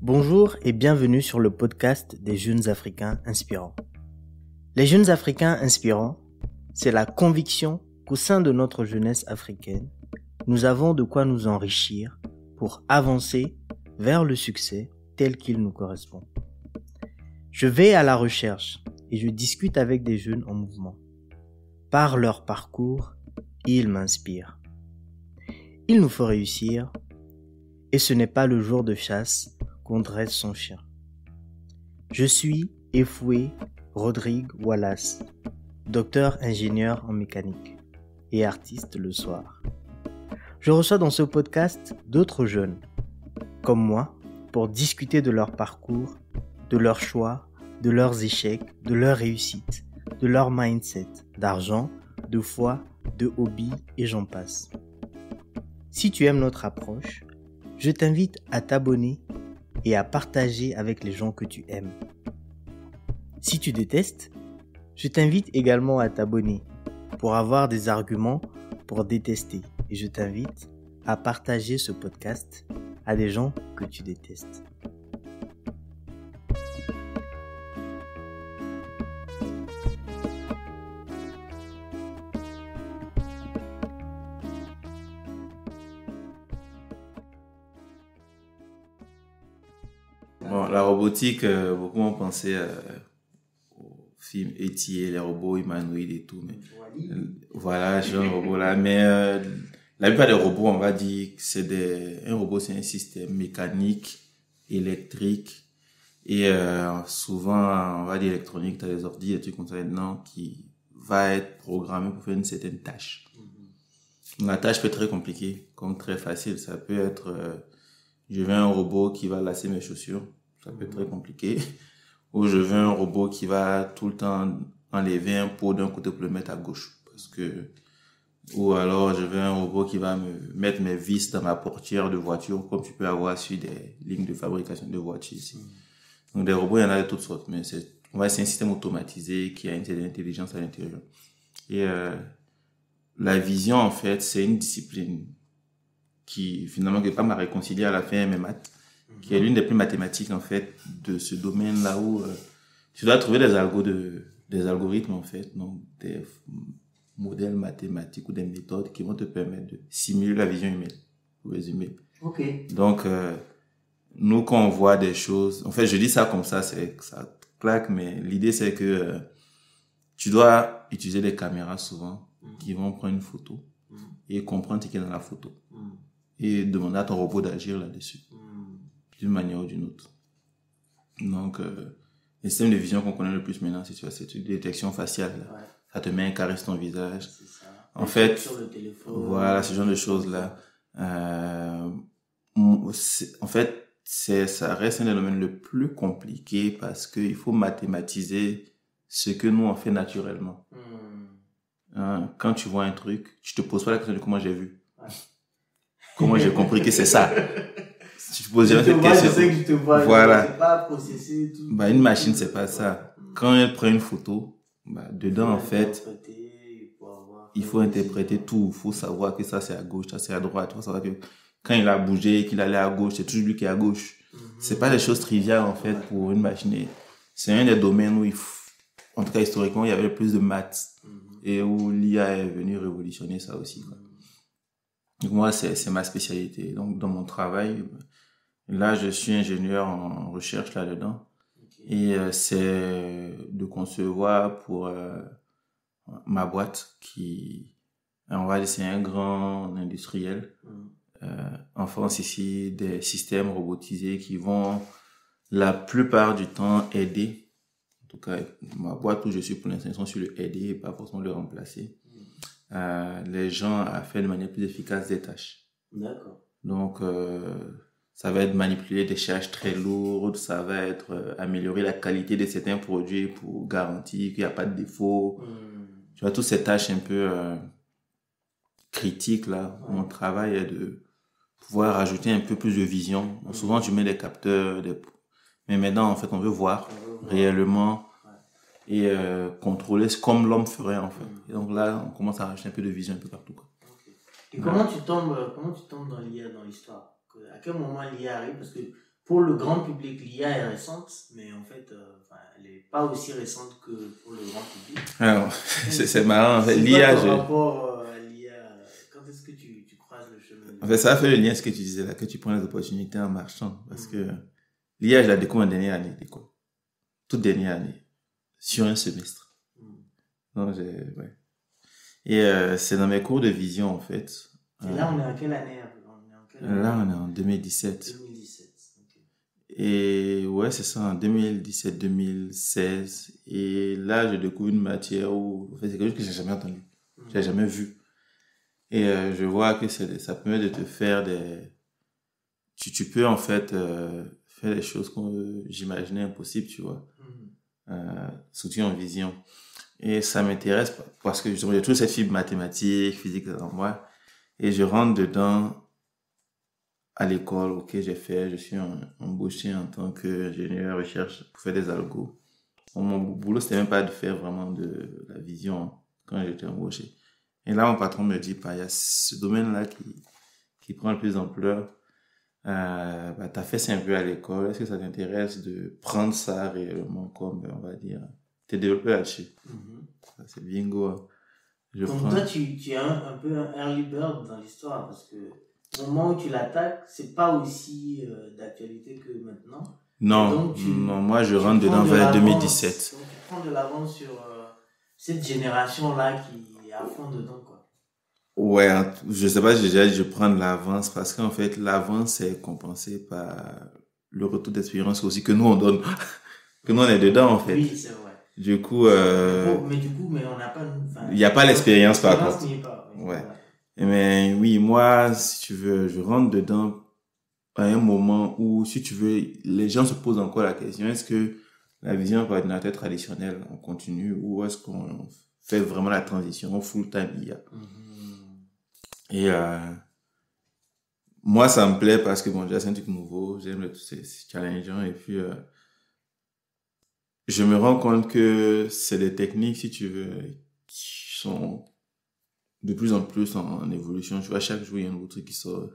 Bonjour et bienvenue sur le podcast des jeunes Africains inspirants. Les jeunes Africains inspirants, c'est la conviction qu'au sein de notre jeunesse africaine, nous avons de quoi nous enrichir pour avancer vers le succès tel qu'il nous correspond. Je vais à la recherche et je discute avec des jeunes en mouvement. Par leur parcours, ils m'inspirent. Il nous faut réussir et ce n'est pas le jour de chasse qu'on dresse son chien. Je suis Efoué Rodrigue Wallace, docteur ingénieur en mécanique et artiste le soir. Je reçois dans ce podcast d'autres jeunes, comme moi, pour discuter de leur parcours, de leurs choix, de leurs échecs, de leurs réussites, de leur mindset, d'argent, de foi, de hobby et j'en passe. Si tu aimes notre approche, je t'invite à t'abonner et à partager avec les gens que tu aimes. Si tu détestes, je t'invite également à t'abonner pour avoir des arguments pour détester et je t'invite à partager ce podcast à des gens que tu détestes. Bon, la robotique, beaucoup ont pensé au film E.T., les robots humanoïdes et tout, mais voilà, ce genre de robot-là. Mais la plupart des robots, on va dire que un robot, c'est un système mécanique, électrique et souvent, on va dire électronique, tu as des ordi, des trucs comme ça dedans qui va être programmé pour faire une certaine tâche. La tâche peut être très compliquée, comme très facile. Ça peut être, je veux un robot qui va lasser mes chaussures. Ça peut être très compliqué. Ou je veux un robot qui va tout le temps enlever un pot d'un côté pour le mettre à gauche. Ou alors je veux un robot qui va me mettre mes vis dans ma portière de voiture, comme tu peux avoir sur des lignes de fabrication de voitures ici. Donc des robots, il y en a de toutes sortes, mais c'est un système automatisé qui a une certaine intelligence à l'intérieur. Et la vision, en fait, c'est une discipline qui finalement que pas m'a réconcilié à la fin mes maths, qui est l'une des plus mathématiques en fait de ce domaine-là où tu dois trouver des algorithmes en fait, donc des modèles mathématiques ou des méthodes qui vont te permettre de simuler la vision humaine, pour résumer. Ok. Donc nous quand on voit des choses, en fait je dis ça comme ça, c'est ça claque, mais l'idée c'est que tu dois utiliser des caméras souvent qui vont prendre une photo et comprendre ce qui est dans la photo. Et demander à ton robot d'agir là-dessus, d'une manière ou d'une autre. Donc, les systèmes de vision qu'on connaît le plus maintenant, c'est cette détection faciale. Là. Ouais. Ça te met un carré sur ton visage. C'est ça. En fait, sur le téléphone. Voilà, ce genre de choses-là. En fait, ça reste un des domaines le plus compliqué parce qu'il faut mathématiser ce que nous on fait naturellement. Quand tu vois un truc, tu te poses pas la question de comment j'ai vu. Ouais. Comment j'ai compris que c'est ça? Si tu poses jamais cette question. Je sais que je te vois. Voilà. C'est pas processé tout. Une machine, c'est pas ça. Quand elle prend une photo, dedans, en fait, il faut interpréter tout. Il faut savoir que ça, c'est à gauche, ça, c'est à droite. Il faut savoir que quand il a bougé, qu'il allait à gauche, c'est toujours lui qui est à gauche. C'est pas des choses triviales, en fait, pour une machine. C'est un des domaines où en tout cas, historiquement, il y avait le plus de maths. Et où l'IA est venue révolutionner ça aussi, quoi. Donc moi, c'est ma spécialité. Donc dans mon travail, là, je suis ingénieur en recherche là-dedans. Okay. Et c'est de concevoir pour ma boîte qui, on va dire, c'est un grand industriel en France ici, des systèmes robotisés qui vont la plupart du temps aider. En tout cas, ma boîte où je suis pour l'instant, ils sont sur le aider et pas forcément le remplacer. Les gens à faire de manière plus efficace des tâches. D'accord. Donc, ça va être manipuler des charges très lourdes, ça va être améliorer la qualité de certains produits pour garantir qu'il n'y a pas de défaut. Tu vois, toutes ces tâches un peu critiques là. Ouais. Mon travail est de pouvoir rajouter un peu plus de vision. Donc, souvent, tu mets des capteurs, mais maintenant, en fait, on veut voir réellement. Et contrôler comme l'homme ferait en fait. Et donc là, on commence à rajouter un peu de vision un peu partout, quoi. Okay. Et comment tu tombes dans l'IA dans l'histoire? À quel moment l'IA arrive? Parce que pour le grand public, l'IA est récente, mais en fait, elle n'est pas aussi récente que pour le grand public. Alors, c'est marrant. En fait, l'IA, ton rapport à l'IA, quand est-ce que tu croises le chemin? En fait, ça a fait le lien à ce que tu disais là, que tu prends les opportunités en marchant. Parce que l'IA, je la découvre en dernière année d'école. Toute dernière année. Sur un semestre. Donc, ouais. Et c'est dans mes cours de vision, en fait. Et là, on est en quelle année? Là, on est en 2017. 2017, ok. Et ouais, c'est ça, en 2017-2016. Et là, je découvre une matière où, en fait, c'est quelque chose que j'ai jamais entendu. J'ai jamais vu. Et je vois que ça permet de te faire tu peux, en fait, faire des choses que j'imaginais impossibles, tu vois. Surtout en vision. Et ça m'intéresse parce que justement, j'ai toute cette fibre mathématique, physique dans moi. Et je rentre dedans à l'école, ok, je suis embauché en tant qu'ingénieur recherche pour faire des algos. Mon boulot, c'était même pas de faire vraiment de la vision quand j'étais embauché. Et là, mon patron me dit, il y a ce domaine-là qui prend le plus d'ampleur. T'as fait ça un peu à l'école. Est-ce que ça t'intéresse de prendre ça réellement comme, on va dire, t'es développé là-dessus? C'est bingo. Donc toi, tu es un peu un early bird dans l'histoire parce que au moment où tu l'attaques, c'est pas aussi d'actualité que maintenant. Non, non, moi je rentre dedans vers 2017. Donc tu prends de l'avance sur cette génération-là qui est à fond dedans, quoi. Ouais, je sais pas si déjà je prends de l'avance parce qu'en fait l'avance est compensée par le retour d'expérience aussi que nous on donne, que nous on est dedans en fait. Oui, c'est vrai. Du coup, mais on n'a pas. Il n'y a pas l'expérience par contre. N'y est pas, oui, ouais. Mais oui, moi, si tu veux, je rentre dedans à un moment où, si tu veux, les gens se posent encore la question, est-ce que la vision par ordinateur traditionnelle, on continue ou est-ce qu'on fait vraiment la transition full-time IA? Et moi, ça me plaît parce que bon, déjà, c'est un truc nouveau, j'aime c'est challengeant et puis je me rends compte que c'est des techniques, si tu veux, qui sont de plus en plus en évolution. Tu vois, chaque jour, il y a un nouveau truc qui sort.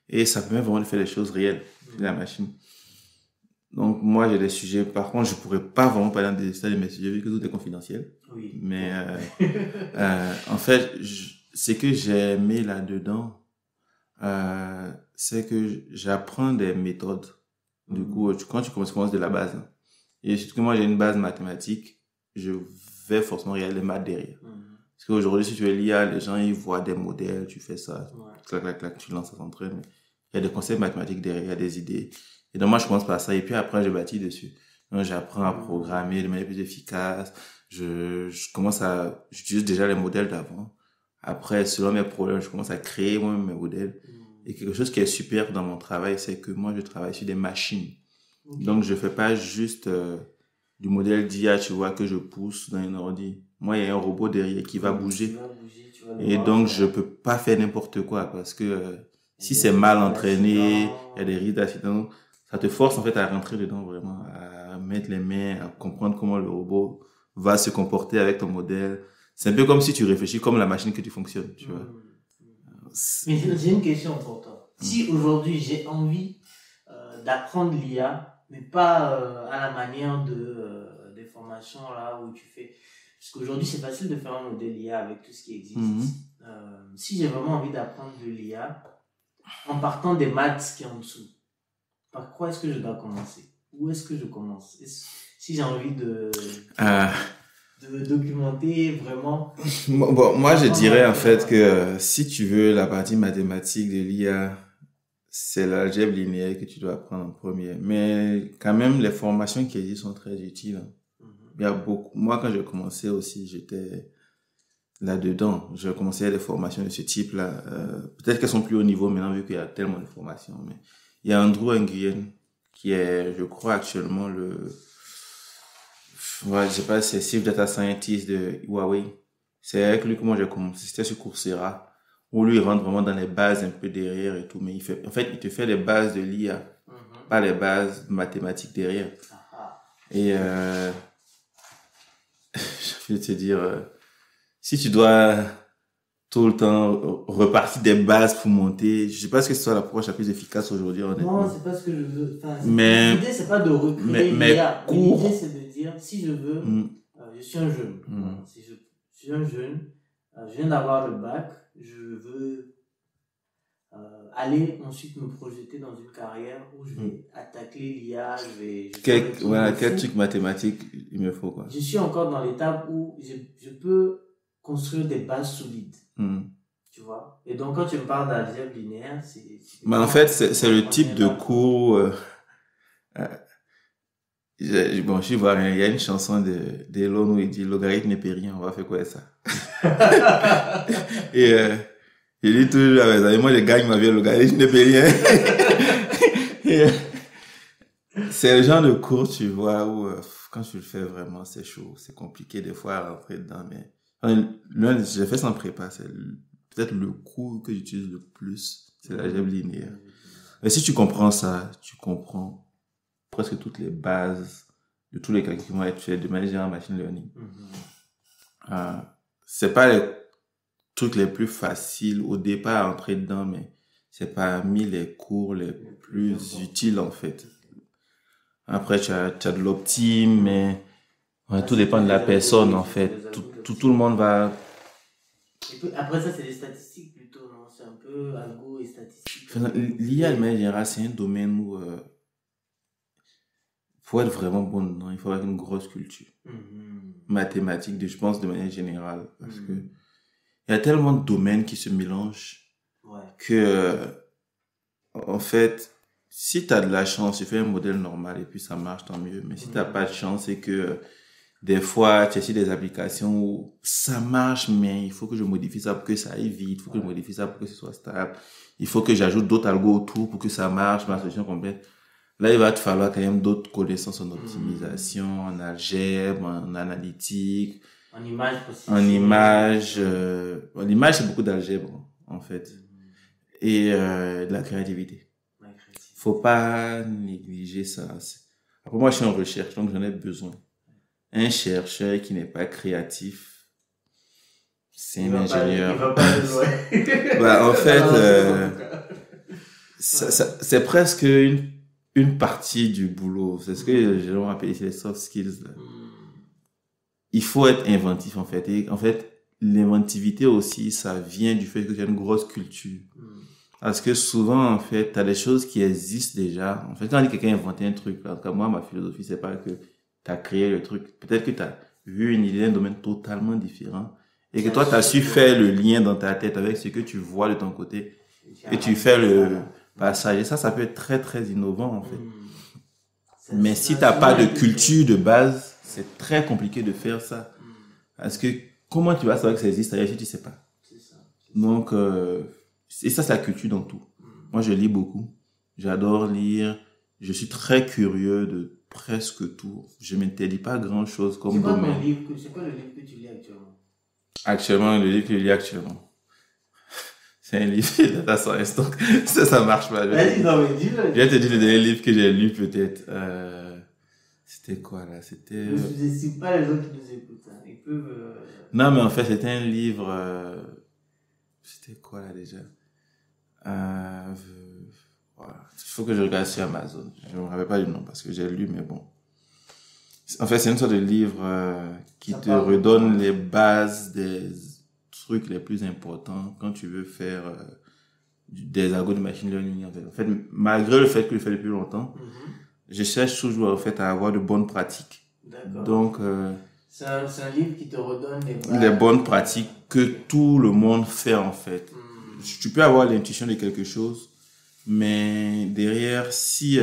Et ça permet vraiment de faire des choses réelles sur la machine. Donc, moi, j'ai des sujets. Par contre, je pourrais pas vraiment parler des détails de mes sujets vu que tout est confidentiel. Oui. Mais, en fait, ce que j'ai aimé là-dedans, c'est que j'apprends des méthodes. Du coup, quand tu commences de la base, hein, et surtout que moi, j'ai une base mathématique, je vais forcément regarder les maths derrière. Parce qu'aujourd'hui, si tu veux l'IA, les gens, ils voient des modèles, tu fais ça, clac, clac, clac, tu lances, ça s'entraîne. Il y a des concepts mathématiques derrière, il y a des idées. Et donc, moi, je commence par ça. Et puis après, je bâtis dessus. Donc, j'apprends à programmer de manière plus efficace. J'utilise déjà les modèles d'avant. Après, selon mes problèmes, je commence à créer moi-même mes modèles. Et quelque chose qui est super dans mon travail, c'est que moi, je travaille sur des machines. Donc, je fais pas juste du modèle d'IA, tu vois, que je pousse dans un ordi. Moi, il y a un robot derrière qui va bouger. Et donc, je peux pas faire n'importe quoi parce que si c'est mal entraîné, il y a des risques d'accident. Ça te force, en fait, à rentrer dedans vraiment, à mettre les mains, à comprendre comment le robot va se comporter avec ton modèle. C'est un peu comme si tu réfléchis comme la machine que tu fonctionnes, tu vois. Mais j'ai une question pour toi. Si aujourd'hui, j'ai envie d'apprendre l'IA, mais pas à la manière des formations là où tu fais. Parce qu'aujourd'hui, c'est facile de faire un modèle IA avec tout ce qui existe. Si j'ai vraiment envie d'apprendre de l'IA, en partant des maths qui est en dessous, par quoi est-ce que je dois commencer? Où est-ce que je commence? Si j'ai envie de documenter vraiment. Bon, moi, je dirais en fait que si tu veux la partie mathématique de l'IA, c'est l'algèbre linéaire que tu dois apprendre en premier. Mais quand même, les formations qui existent sont très utiles. Il y a beaucoup. Moi, quand j'ai commencé aussi, j'étais là-dedans. Je commençais des formations de ce type-là. Peut-être qu'elles sont plus haut niveau maintenant vu qu'il y a tellement de formations. Mais il y a Andrew Nguyen qui est, je crois, actuellement je sais pas, c'est Chief Data Scientist de Huawei. C'est avec lui que moi j'ai commencé. C'était sur Coursera. Où lui, il rentre vraiment dans les bases un peu derrière et tout. Mais il te fait les bases de l'IA. Pas les bases mathématiques derrière. Et, je vais te dire, si tu dois tout le temps repartir des bases pour monter. Je sais pas ce que ce soit l'approche la plus efficace aujourd'hui, honnêtement. Non, c'est pas ce que je veux. Enfin, mais l'idée, c'est pas de recréer l'IA. L'idée, c'est de dire, si je veux, je suis un jeune. Si je suis un jeune, je viens d'avoir le bac, je veux aller ensuite me projeter dans une carrière où je vais attaquer l'IA, quel truc mathématique il me faut, quoi. Je suis encore dans l'étape où je peux construire des bases solides. Tu vois? Et donc, quand tu me parles d'algèbre linéaire, mais en fait, c'est le type de cours, bon, je vois, il y a une chanson de Elon où il dit logarithme n'est pas rien, on va faire quoi ça? Et, il dit toujours à mes amis, moi je gagne ma vie, logarithme n'est pas rien. C'est le genre de cours, tu vois, où quand tu le fais vraiment, c'est chaud, c'est compliqué des fois à rentrer dedans, mais j'ai fait sans prépa, c'est peut-être le cours que j'utilise le plus, c'est l'algèbre linéaire. Et si tu comprends ça, tu comprends presque toutes les bases de tous les calculs qui vont être faits de manière générale en machine learning. C'est pas les trucs les plus faciles au départ à entrer dedans, mais c'est parmi les cours les plus utiles en fait. Après, tu as de l'optime, mais tout dépend de la personne en fait. Tout le monde va... Après ça, c'est les statistiques plutôt, non? C'est un peu algo et statistique. L'IA, de manière générale, c'est un domaine où pour être vraiment bon dedans, il faut avoir une grosse culture mathématique, je pense, de manière générale. Parce que il y a tellement de domaines qui se mélangent que, en fait, si tu as de la chance, tu fais un modèle normal et puis ça marche, tant mieux. Mais si tu n'as pas de chance, c'est que des fois, tu essaies des applications où ça marche, mais il faut que je modifie ça pour que ça aille vite, il faut que je modifie ça pour que ce soit stable, il faut que j'ajoute d'autres algos autour pour que ça marche, ma solution complète. Là, il va te falloir quand même d'autres connaissances en optimisation, en algèbre, en analytique, en image. En image, c'est beaucoup d'algèbre, en fait. Et de la créativité. Faut pas négliger ça. Après, moi, je suis en recherche, donc j'en ai besoin. Un chercheur qui n'est pas créatif, c'est un ingénieur. Il va pas le jouer. Bah, en fait, c'est presque une partie du boulot. C'est ce que les gens appellent les soft skills. Il faut être inventif, en fait. Et en fait, l'inventivité aussi, ça vient du fait que tu as une grosse culture. Parce que souvent, en fait, tu as des choses qui existent déjà. En fait, quand on dit que quelqu'un a inventé un truc, en tout cas, moi, ma philosophie, c'est pas que tu as créé le truc. Peut-être que tu as vu une idée d'un domaine totalement différent et que toi, tu as su faire le lien dans ta tête avec ce que tu vois de ton côté et tu fais le passage. Et ça peut être très, très innovant, en fait. Mais si tu n'as pas de culture de base, c'est très compliqué de faire ça. Parce que comment tu vas savoir que ça existe si tu sais pas? Donc, et ça, c'est la culture dans tout. Moi, je lis beaucoup. J'adore lire. Je suis très curieux de presque tout. Je m'interdis pas grand chose comme domaine. C'est quoi le livre que tu lis actuellement? Actuellement, le livre que je lis actuellement. C'est un livre de data science, donc ça marche pas. Vas-y, non, mais dis-le. Je vais te dire le dernier livre que j'ai lu peut-être. C'était quoi là? C'était... Ne sous-estime pas les gens qui nous écoutent. Hein. Ils peuvent... Non, mais en fait, c'était un livre... C'était quoi là déjà? Voilà. Il faut que je regarde sur Amazon. Je me rappelle pas du nom parce que j'ai lu, mais bon. En fait, c'est une sorte de livre qui te redonne les bases des trucs les plus importants quand tu veux faire des algos de machine learning. En fait, malgré le fait que je le fais depuis longtemps, je cherche toujours en fait à avoir de bonnes pratiques. D'accord. Donc, c'est un livre qui te redonne les bonnes pratiques que tout le monde fait en fait. Tu peux avoir l'intuition de quelque chose, mais derrière, si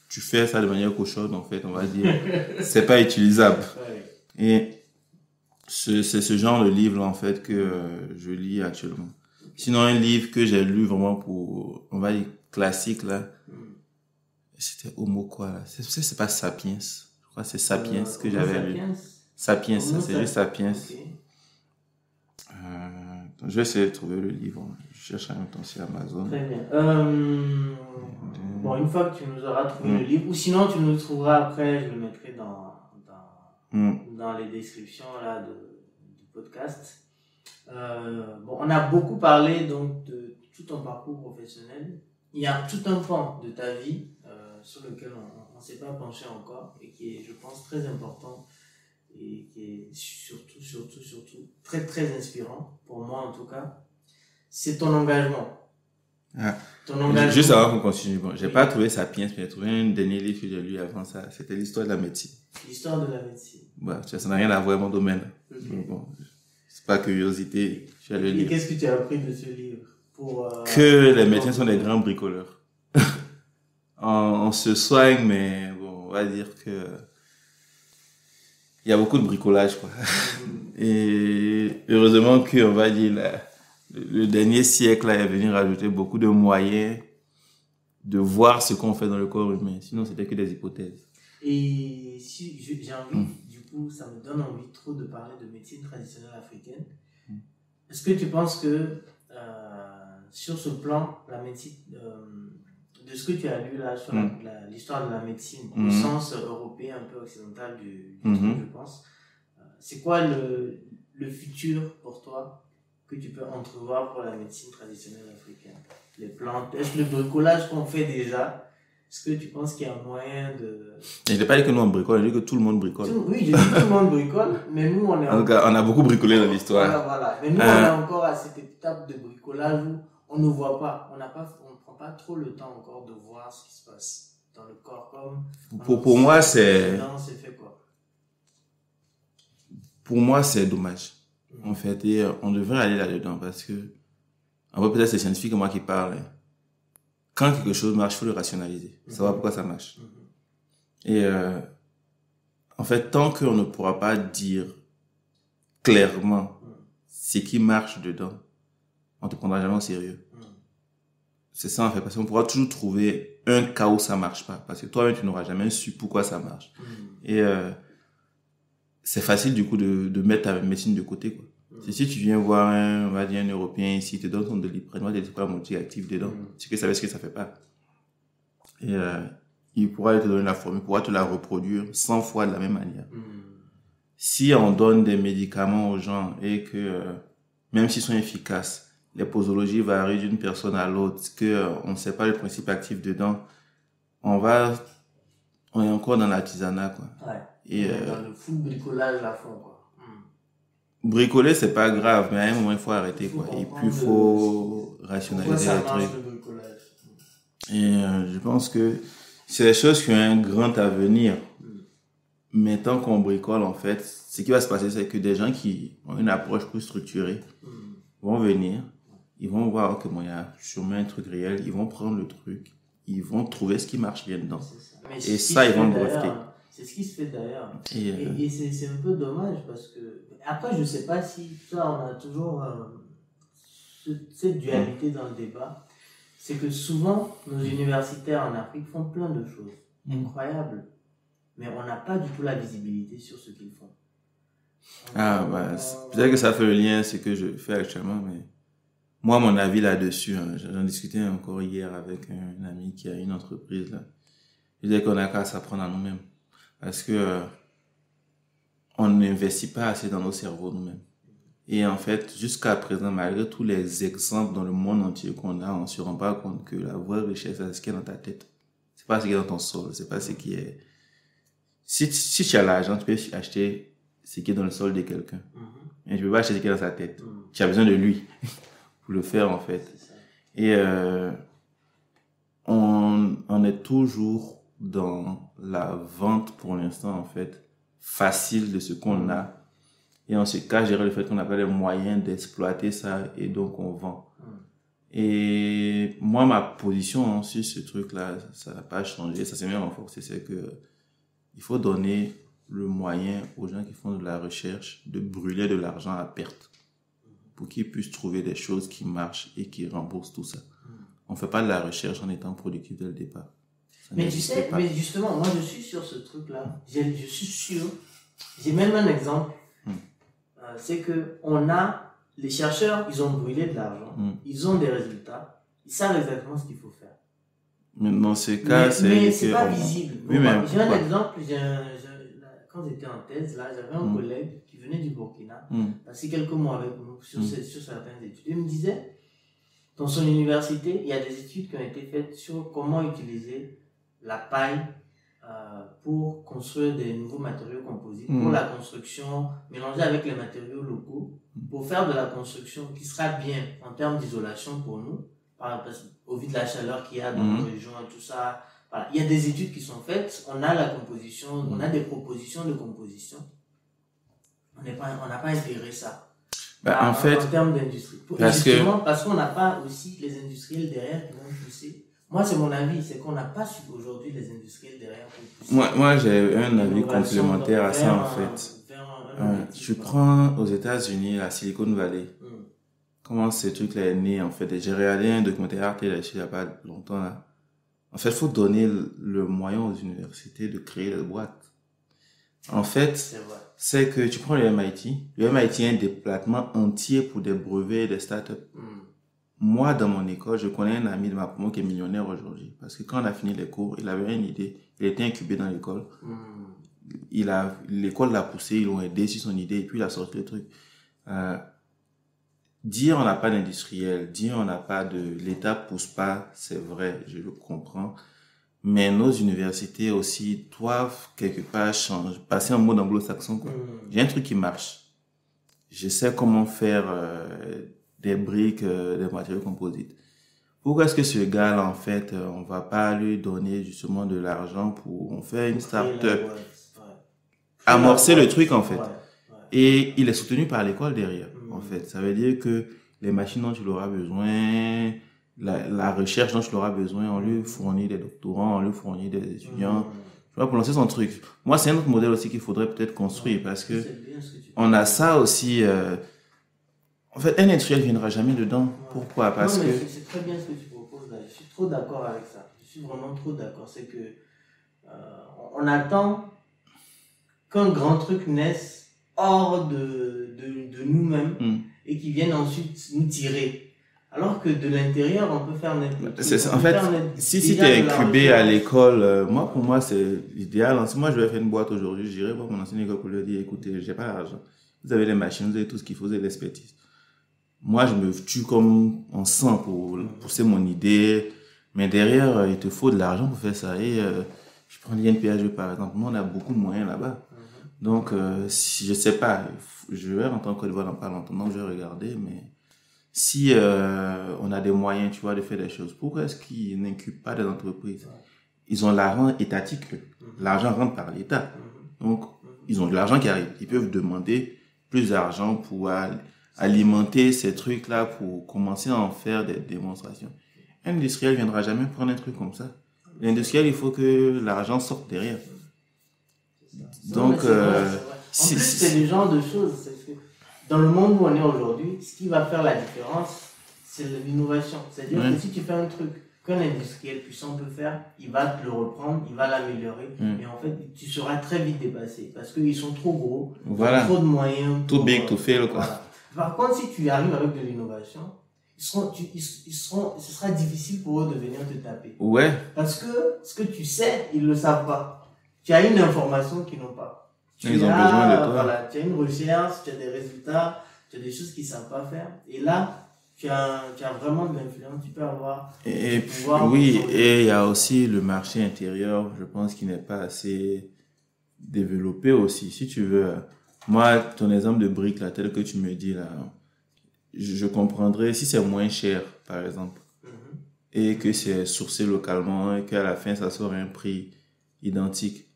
tu fais ça de manière cochonne, en fait, on va dire, c'est pas utilisable. Et c'est ce genre de livre en fait que je lis actuellement. Sinon, un livre que j'ai lu vraiment pour, on va dire, classique là, c'était Homo quoi là. C'est pas Sapiens. Je crois que c'est Sapiens que j'avais lu. Sapiens, c'est juste Sapiens. Okay. Je vais essayer de trouver le livre. Je cherche en même temps sur Amazon. Très bien. Bon, une fois que tu nous auras trouvé le livre, ou sinon tu nous le trouveras après, je le mettrai dans les descriptions là, du podcast. On a beaucoup parlé donc de tout ton parcours professionnel. Il y a tout un pan de ta vie sur lequel on ne s'est pas penché encore et qui est, je pense, très important et qui est surtout très, très inspirant, pour moi en tout cas. C'est ton engagement. Ton engagement. Juste avant qu'on continue, bon, j'ai pas trouvé Sapiens, mais j'ai trouvé un dernier livre que j'ai lu avant ça. C'était l'histoire de la médecine. L'histoire de la médecine. Ça n'a rien à voir avec mon domaine. Okay. Bon, c'est pas curiosité. Je vais le lire. Et qu'est-ce que tu as appris de ce livre que les médecins sont des grands bricoleurs. on se soigne, mais bon, on va dire que il y a beaucoup de bricolage, quoi. Et heureusement que, on va dire, le dernier siècle là, est venu rajouter beaucoup de moyens de voir ce qu'on fait dans le corps humain. Sinon, c'était que des hypothèses. Et si j'ai envie, du coup, ça me donne envie trop de parler de médecine traditionnelle africaine. Est-ce que tu penses que sur ce plan, la médecine, de ce que tu as lu là sur l'histoire de la médecine, au sens européen, un peu occidental du truc, je pense, c'est quoi le futur pour toi que tu peux entrevoir pour la médecine traditionnelle africaine? Les plantes, est-ce que le bricolage qu'on fait déjà, est-ce que tu penses qu'il y a moyen de... Je n'ai pas dit que nous on bricole, j'ai dit que tout le monde bricole. Oui, j'ai dit que tout le monde bricole, mais nous on est... En tout cas, on a beaucoup bricolé dans l'histoire. Voilà. Mais nous on est encore à cette étape de bricolage où on ne voit pas, on ne prend pas trop le temps encore de voir ce qui se passe dans le corps. Pour moi, c'est... c'est fait quoi? Pour moi, c'est dommage. En fait, et on devrait aller là-dedans parce que, en vrai, peut-être c'est scientifique moi qui parle. Quand quelque chose marche, il faut le rationaliser. Savoir pourquoi ça marche. Et, en fait, tant qu'on ne pourra pas dire clairement ce qui marche dedans, on te prendra jamais au sérieux. C'est ça, en fait, parce qu'on pourra toujours trouver un cas où ça marche pas. Parce que toi-même, tu n'auras jamais su pourquoi ça marche. Et, c'est facile, du coup, de mettre ta médecine de côté, quoi. C'est si tu viens voir un Européen ici, il te donne son Doliprane, il te dit quoi, multi-actif dedans. Tu sais ce que ça fait pas. Et, il pourra te donner la formule, il pourra te la reproduire 100 fois de la même manière. Si on donne des médicaments aux gens et que, même s'ils sont efficaces, les posologies varient d'une personne à l'autre, on ne sait pas le principe actif dedans, on est encore dans l'artisanat, quoi. Ouais. Et dans le full bricolage à fond, quoi. Bricoler, c'est pas grave, mais à un moment, il faut arrêter, quoi. Et puis, il faut rationaliser les trucs. Et je pense que c'est des choses qui ont un grand avenir. Mais tant qu'on bricole, en fait, ce qui va se passer, c'est que des gens qui ont une approche plus structurée vont venir, ils vont voir que il y a sûrement un truc réel, ils vont prendre le truc, ils vont trouver ce qui marche bien dedans. Et ça, ils vont le breveter. C'est ce qui se fait d'ailleurs. Et c'est un peu dommage parce que... Après, je ne sais pas si ça, on a toujours cette dualité dans le débat. C'est que souvent, nos universitaires en Afrique font plein de choses incroyables. Mais on n'a pas du tout la visibilité sur ce qu'ils font. Peut-être que ça fait le lien, ce que je fais actuellement, mais moi, mon avis là-dessus, j'en discutais encore hier avec un ami qui a une entreprise là. Je disais qu'on a qu'à s'apprendre à nous-mêmes. Parce que on n'investit pas assez dans nos cerveaux nous-mêmes. Et en fait, jusqu'à présent, malgré tous les exemples dans le monde entier qu'on a, on se rend pas compte que la vraie richesse, c'est ce qui est dans ta tête. C'est pas ce qui est dans ton sol, c'est pas ce qui est... Si tu as l'argent, tu peux acheter ce qui est dans le sol de quelqu'un. Mais tu peux pas acheter ce qui est dans sa tête. Tu as besoin de lui pour le faire, en fait. Et on est toujours dans la vente, pour l'instant, en fait, facile de ce qu'on a. Et on se cache derrière le fait qu'on n'a pas les moyens d'exploiter ça, et donc on vend. Et moi, ma position sur ce truc-là, ça n'a pas changé, ça s'est même renforcé, c'est que il faut donner le moyen aux gens qui font de la recherche de brûler de l'argent à perte pour qu'ils puissent trouver des choses qui marchent et qui remboursent tout ça. On ne fait pas de la recherche en étant productif dès le départ. Mais tu sais, mais justement, moi je suis sur ce truc-là. Je suis sûr. J'ai même un exemple. C'est que les chercheurs, ils ont brûlé de l'argent. Ils ont des résultats. Ils savent exactement ce qu'il faut faire. Mais dans ces cas, mais c'est pas visible. Oui, mais j'ai un exemple. quand j'étais en thèse, là, j'avais un collègue qui venait du Burkina, passé quelques mois avec nous sur certaines études. Il me disait, dans son université, il y a des études qui ont été faites sur comment utiliser la paille pour construire des nouveaux matériaux composites, pour la construction, mélanger avec les matériaux locaux, pour faire de la construction qui sera bien en termes d'isolation pour nous, au vu de la chaleur qu'il y a dans nos régions et tout ça. Voilà. Il y a des études qui sont faites, on a la composition, on a des propositions de composition. On n'a pas intégré ça. En fait, en termes d'industrie. Parce qu'on n'a pas aussi les industriels derrière qui vont pousser. Moi, c'est mon avis, c'est qu'on n'a pas aujourd'hui les industriels derrière pour pousser. Moi j'ai un avis complémentaire à ça, en fait. Tu prends aux États-Unis, la Silicon Valley. Comment ce truc-là est né, en fait. J'ai regardé un documentaire Arte là-dessus il n'y a pas longtemps, là. En fait, il faut donner le moyen aux universités de créer des boîtes. En fait, c'est que tu prends le MIT. Le MIT est un département entier pour des brevets et des startups. Moi, dans mon école, je connais un ami de ma promo qui est millionnaire aujourd'hui. Parce que quand on a fini les cours, il avait une idée. Il était incubé dans l'école. L'école l'a poussé, ils l'ont aidé sur son idée et puis il a sorti le truc. Dire on n'a pas d'industriel, dire on n'a pas l'État pousse pas, c'est vrai, je le comprends. Mais nos universités aussi doivent quelque part passer en mode anglo-saxon, quoi. J'ai un truc qui marche. Je sais comment faire des briques, des matériaux composites. Pourquoi est-ce que ce gars-là, en fait, on va pas lui donner justement de l'argent pour on fait une start-up, amorcer le truc, en fait. Et il est soutenu par l'école derrière, en fait. Ça veut dire que les machines dont tu auras besoin, la recherche dont tu auras besoin, on lui fournit des doctorants, on lui fournit des étudiants. Tu vois, pour lancer son truc. Moi, c'est un autre modèle aussi qu'il faudrait peut-être construire parce que on a ça aussi. En fait, un industriel ne viendra jamais dedans. Pourquoi? Parce que c'est très bien ce que tu proposes là. Je suis trop d'accord avec ça. Je suis vraiment trop d'accord. C'est que on attend qu'un grand truc naisse hors de nous-mêmes et qui viennent ensuite nous tirer. Alors que de l'intérieur, on peut faire n'importe quoi. En fait, si tu es incubé à l'école, pour moi, c'est l'idéal. Si moi, je vais faire une boîte aujourd'hui, je dirais voir mon ancienne école pour leur dire, écoutez, j'ai pas l'argent. Vous avez les machines, vous avez tout ce qu'il faut, vous avez l'expertise. Moi, je me tue comme en sang pour pousser mon idée. Mais derrière, il te faut de l'argent pour faire ça. Et je prends l'INPHE, par exemple. Nous, on a beaucoup de moyens là-bas. Donc, si je sais pas, je vais rentrer en Côte d'Ivoire dans pas longtemps, donc je vais regarder, mais si on a des moyens, tu vois, de faire des choses, pourquoi est-ce qu'ils n'incubent pas des entreprises? Ils ont l'argent étatique, l'argent rentre par l'État. Donc, ils ont de l'argent qui arrive. Ils peuvent demander plus d'argent pour alimenter ces trucs-là, pour commencer à en faire des démonstrations. Un industriel viendra jamais prendre un truc comme ça. L'industriel, il faut que l'argent sorte derrière. Donc, c'est le genre de choses. Que dans le monde où on est aujourd'hui, ce qui va faire la différence, c'est l'innovation. C'est-à-dire que si tu fais un truc qu'un industriel puissant peut faire, il va te le reprendre, il va l'améliorer. Et en fait, tu seras très vite dépassé parce qu'ils sont trop gros, trop de moyens. Too big to fail, quoi. Voilà. Par contre, si tu arrives avec de l'innovation, ce sera difficile pour eux de venir te taper. Ouais. Parce que ce que tu sais, ils le savent pas. Tu as une information qu'ils n'ont pas. Ils ont besoin de toi. Voilà, tu as une recherche, tu as des résultats, tu as des choses qu'ils ne savent pas faire. Et là, tu as vraiment de l'influence, tu peux avoir et il y a aussi le marché intérieur, je pense, qui n'est pas assez développé aussi. Si tu veux, moi, ton exemple de brique, là, tel que tu me dis, là, je comprendrais si c'est moins cher, par exemple, et que c'est sourcé localement, et qu'à la fin, ça sort un prix identique.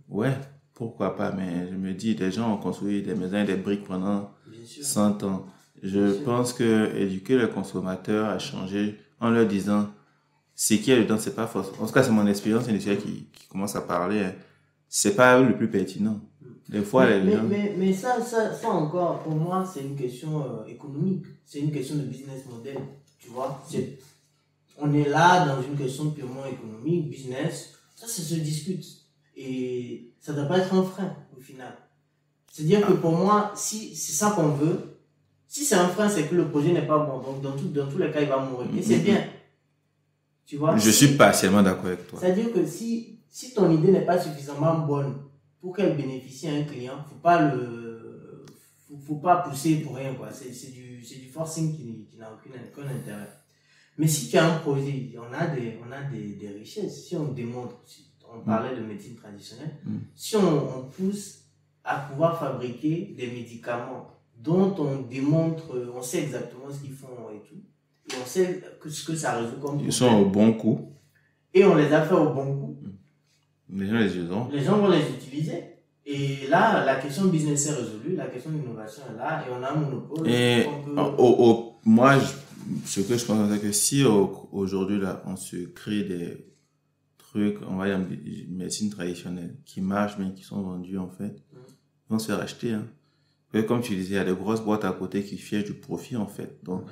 Ouais, pourquoi pas, mais je me dis, des gens ont construit des maisons et des briques pendant 100 ans. Je pense que éduquer les consommateurs à changer en leur disant ce qu'il y a dedans, c'est pas faux. En tout cas, c'est mon expérience industrielle qui commence à parler. Hein. C'est pas le plus pertinent. Des fois, mais ça encore, pour moi, c'est une question économique. C'est une question de business model. Tu vois, on est là dans une question purement économique, business. Ça se discute. Et ça ne doit pas être un frein, au final. C'est-à-dire que pour moi, si c'est ça qu'on veut, si c'est un frein, c'est que le projet n'est pas bon. Donc, dans tous les cas, il va mourir. Et c'est bien. Tu vois? Je suis partiellement d'accord avec toi. C'est-à-dire que si ton idée n'est pas suffisamment bonne pour qu'elle bénéficie à un client, faut pas pousser pour rien, quoi. C'est du forcing qui n'a aucun intérêt. Mais si tu as un projet, on a des richesses. Si on démontre, on parlait de médecine traditionnelle, si on pousse à pouvoir fabriquer des médicaments dont on démontre, on sait exactement ce qu'ils font et tout, et on sait ce que ça résout comme problème. Ils sont au bon coût. Et on les a fait au bon coût. Les gens les utilisent. Les gens vont les utiliser. Et là, la question business est résolue, la question d'innovation est là, et on a un monopole. Et moi, ce que je pense, c'est que si aujourd'hui, là, on se crée des trucs, on va dire des médecines traditionnelles qui marchent, mais qui sont vendues, en fait, ils vont se faire acheter. Hein. Et comme tu disais, il y a des grosses boîtes à côté qui fichent du profit, en fait. Donc,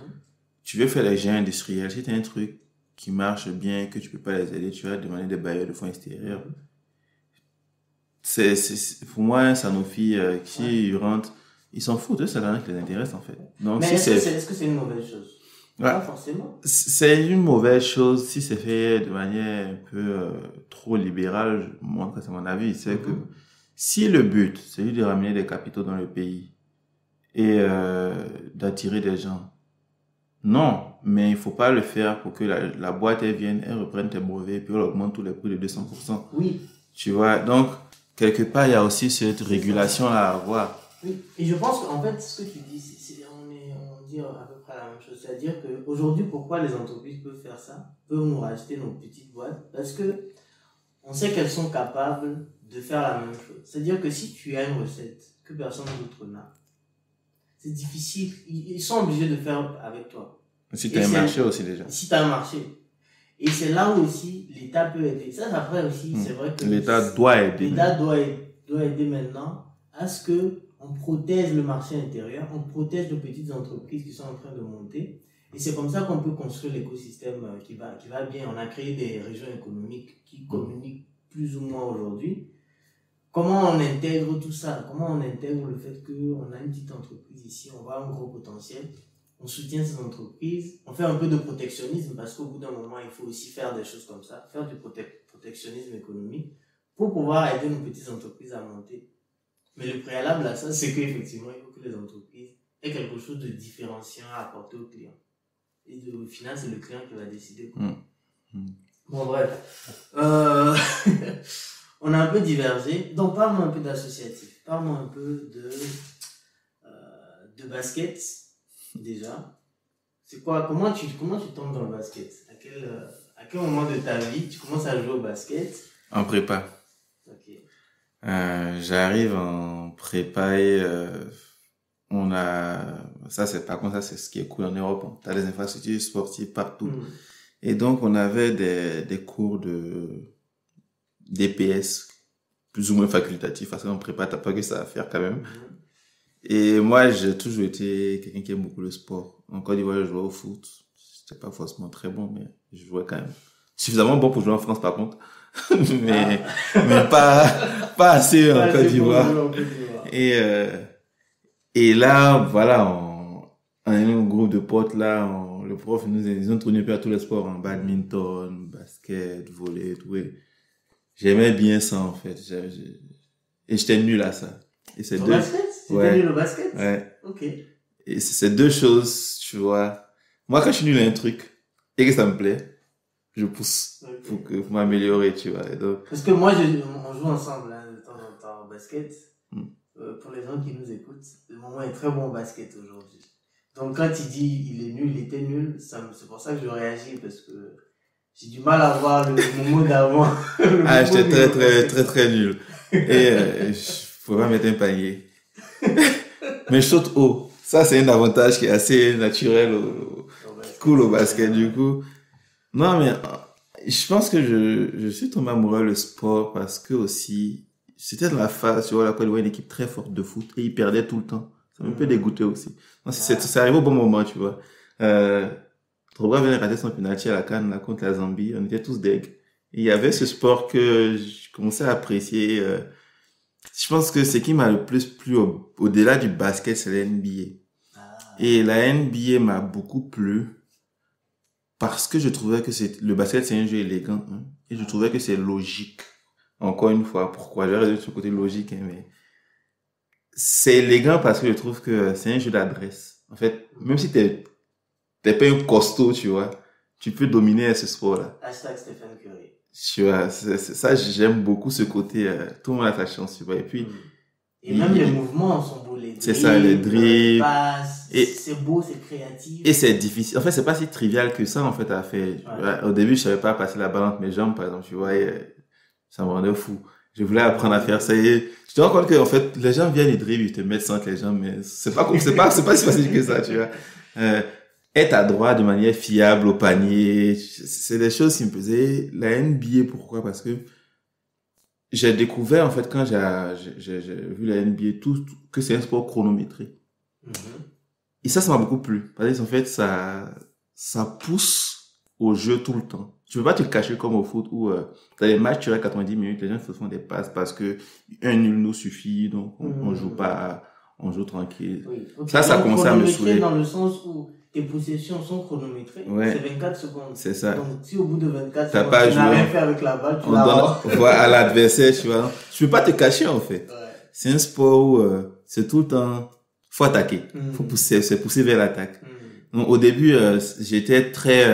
tu veux faire les géants industriels, si tu as un truc qui marche bien, que tu peux pas les aider, tu vas demander des bailleurs de fonds extérieurs. Pour moi, un Sanofi qui rentre, ils s'en foutent, c'est rien qui les intéresse, en fait. Donc, mais est-ce que c'est une mauvaise chose? Pas forcément. C'est une mauvaise chose si c'est fait de manière un peu trop libérale. Moi, c'est mon avis. C'est que si le but, c'est de ramener des capitaux dans le pays et d'attirer des gens, non, mais il faut pas le faire pour que la boîte elle vienne, elle reprenne tes brevets, puis elle augmente tous les prix de 200%. Oui. Tu vois, donc quelque part il y a aussi cette régulation à avoir. Oui, et je pense qu'en fait ce que tu dis, on dit à peu près la même chose, c'est-à-dire qu'aujourd'hui pourquoi les entreprises peuvent faire ça, peuvent nous racheter nos petites boîtes, parce que on sait qu'elles sont capables de faire la même chose. C'est-à-dire que si tu as une recette que personne d'autre n'a, c'est difficile. Ils sont obligés de faire avec toi. Si tu as un marché aussi déjà. Si tu as un marché. Et c'est là où aussi l'État peut aider. Ça, après aussi, c'est vrai que l'État doit aider. L'État doit aider maintenant à ce que on protège le marché intérieur, on protège nos petites entreprises qui sont en train de monter. Et c'est comme ça qu'on peut construire l'écosystème qui va bien. On a créé des régions économiques qui communiquent plus ou moins aujourd'hui. Comment on intègre tout ça? Comment on intègre le fait qu'on a une petite entreprise ici, on voit un gros potentiel, on soutient ces entreprises, on fait un peu de protectionnisme parce qu'au bout d'un moment, il faut aussi faire des choses comme ça, faire du protectionnisme économique pour pouvoir aider nos petites entreprises à monter. Mais le préalable à ça, c'est qu'effectivement, il faut que les entreprises aient quelque chose de différenciant à apporter aux clients. Et au final, c'est le client qui va décider. Bon, bref. On a un peu divergé. Donc, parle-moi un peu d'associatif. Parle-moi un peu de basket, déjà. C'est quoi? Comment tu tombes dans le basket? À quel moment de ta vie tu commences à jouer au basket? En prépa. Ok. J'arrive en prépa et par contre, c'est ce qui est cool en Europe. T'as des infrastructures sportives partout. Et donc, on avait des cours DPS, plus ou moins facultatifs, parce qu'en prépa, t'as pas que ça à faire quand même. Et moi, j'ai toujours été quelqu'un qui aime beaucoup le sport. En Côte d'Ivoire, je jouais au foot. J'étais pas forcément très bon, mais je jouais quand même. Suffisamment bon pour jouer en France, par contre. mais pas assez en Côte d'Ivoire. Et là, voilà, on a un groupe de potes là, le prof ils ont tourné un peu à tous les sports, en badminton, basket, volley, tout. Et j'aimais bien ça, en fait. Et j'étais nul à ça. Et c'est basket? C'était nul au basket? Ouais. Ok. Et c'est deux choses, tu vois. Moi, quand je suis nul à un truc, et que ça me plaît, je pousse pour m'améliorer, tu vois. Et donc... Parce que moi, on joue ensemble, hein, de temps en temps au basket. Pour les gens qui nous écoutent, le moment est très bon au basket aujourd'hui. Donc, quand il dit il était nul, c'est pour ça que je réagis, parce que j'ai du mal à voir le moment d'avant. J'étais très nul. Et je pouvais pas mettre un panier. Mais je saute haut. Ça, c'est un avantage qui est assez naturel, cool au basket, du coup. Non, mais je pense que je suis tombé amoureux du sport parce que aussi, c'était dans la phase, tu vois, là, quand il y avait une équipe très forte de foot et ils perdaient tout le temps. Ça m'a un peu dégoûté aussi. Non, c'est arrivé au bon moment, tu vois. Drogba venait rater son penalty à la CAN, là, contre la Zambie. On était tous deg. Et il y avait ce sport que je commençais à apprécier. Je pense que ce qui m'a le plus plu au-delà du basket, c'est la NBA. Et la NBA m'a beaucoup plu parce que je trouvais que le basket, c'est un jeu élégant, hein, et je trouvais que c'est logique. Encore une fois, pourquoi? Je vais résoudre ce côté logique, hein, mais c'est élégant parce que je trouve que c'est un jeu d'adresse. En fait, même si t'es pas un costaud, tu vois, tu peux dominer ce sport-là. Hashtag Stephen Curry. Tu vois, ça, j'aime beaucoup ce côté, tout le monde a sa chance, tu vois. Et puis, et même les mouvements sont beaux, les dribbles. C'est ça, les dribbles. Les passes, c'est beau, c'est créatif. Et c'est difficile. En fait, c'est pas si trivial que ça, en fait, à faire. Ouais. Au début, je savais pas passer la balle entre mes jambes, par exemple, tu vois, et ça me rendait fou. Je voulais apprendre à faire ça et je te rends compte que, en fait, les gens viennent, ils dribblent, ils te mettent entre les jambes, mais c'est pas si facile que ça, tu vois. Être à droite de manière fiable au panier, c'est des choses qui me faisaient. La NBA, pourquoi? Parce que j'ai découvert, en fait, quand j'ai vu la NBA, que c'est un sport chronométré. Et ça m'a beaucoup plu. Parce qu'en fait, ça pousse au jeu tout le temps. Tu peux pas te cacher comme au foot où, dans les matchs, tu as 90 minutes, les gens se font des passes parce que un nul nous suffit, donc on joue pas, on joue tranquille. Oui. Okay. Ça commence à me saouler. Dans le sens où tes possessions sont chronométrées. Ouais. C'est 24 secondes. C'est ça. Donc, si au bout de 24 secondes, tu n'as rien fait avec la balle, tu l'as. Voilà, à l'adversaire, tu vois. Tu peux pas te cacher, en fait. Ouais. C'est un sport où, c'est tout le temps, faut attaquer. Faut pousser vers l'attaque. Donc, au début, j'étais très,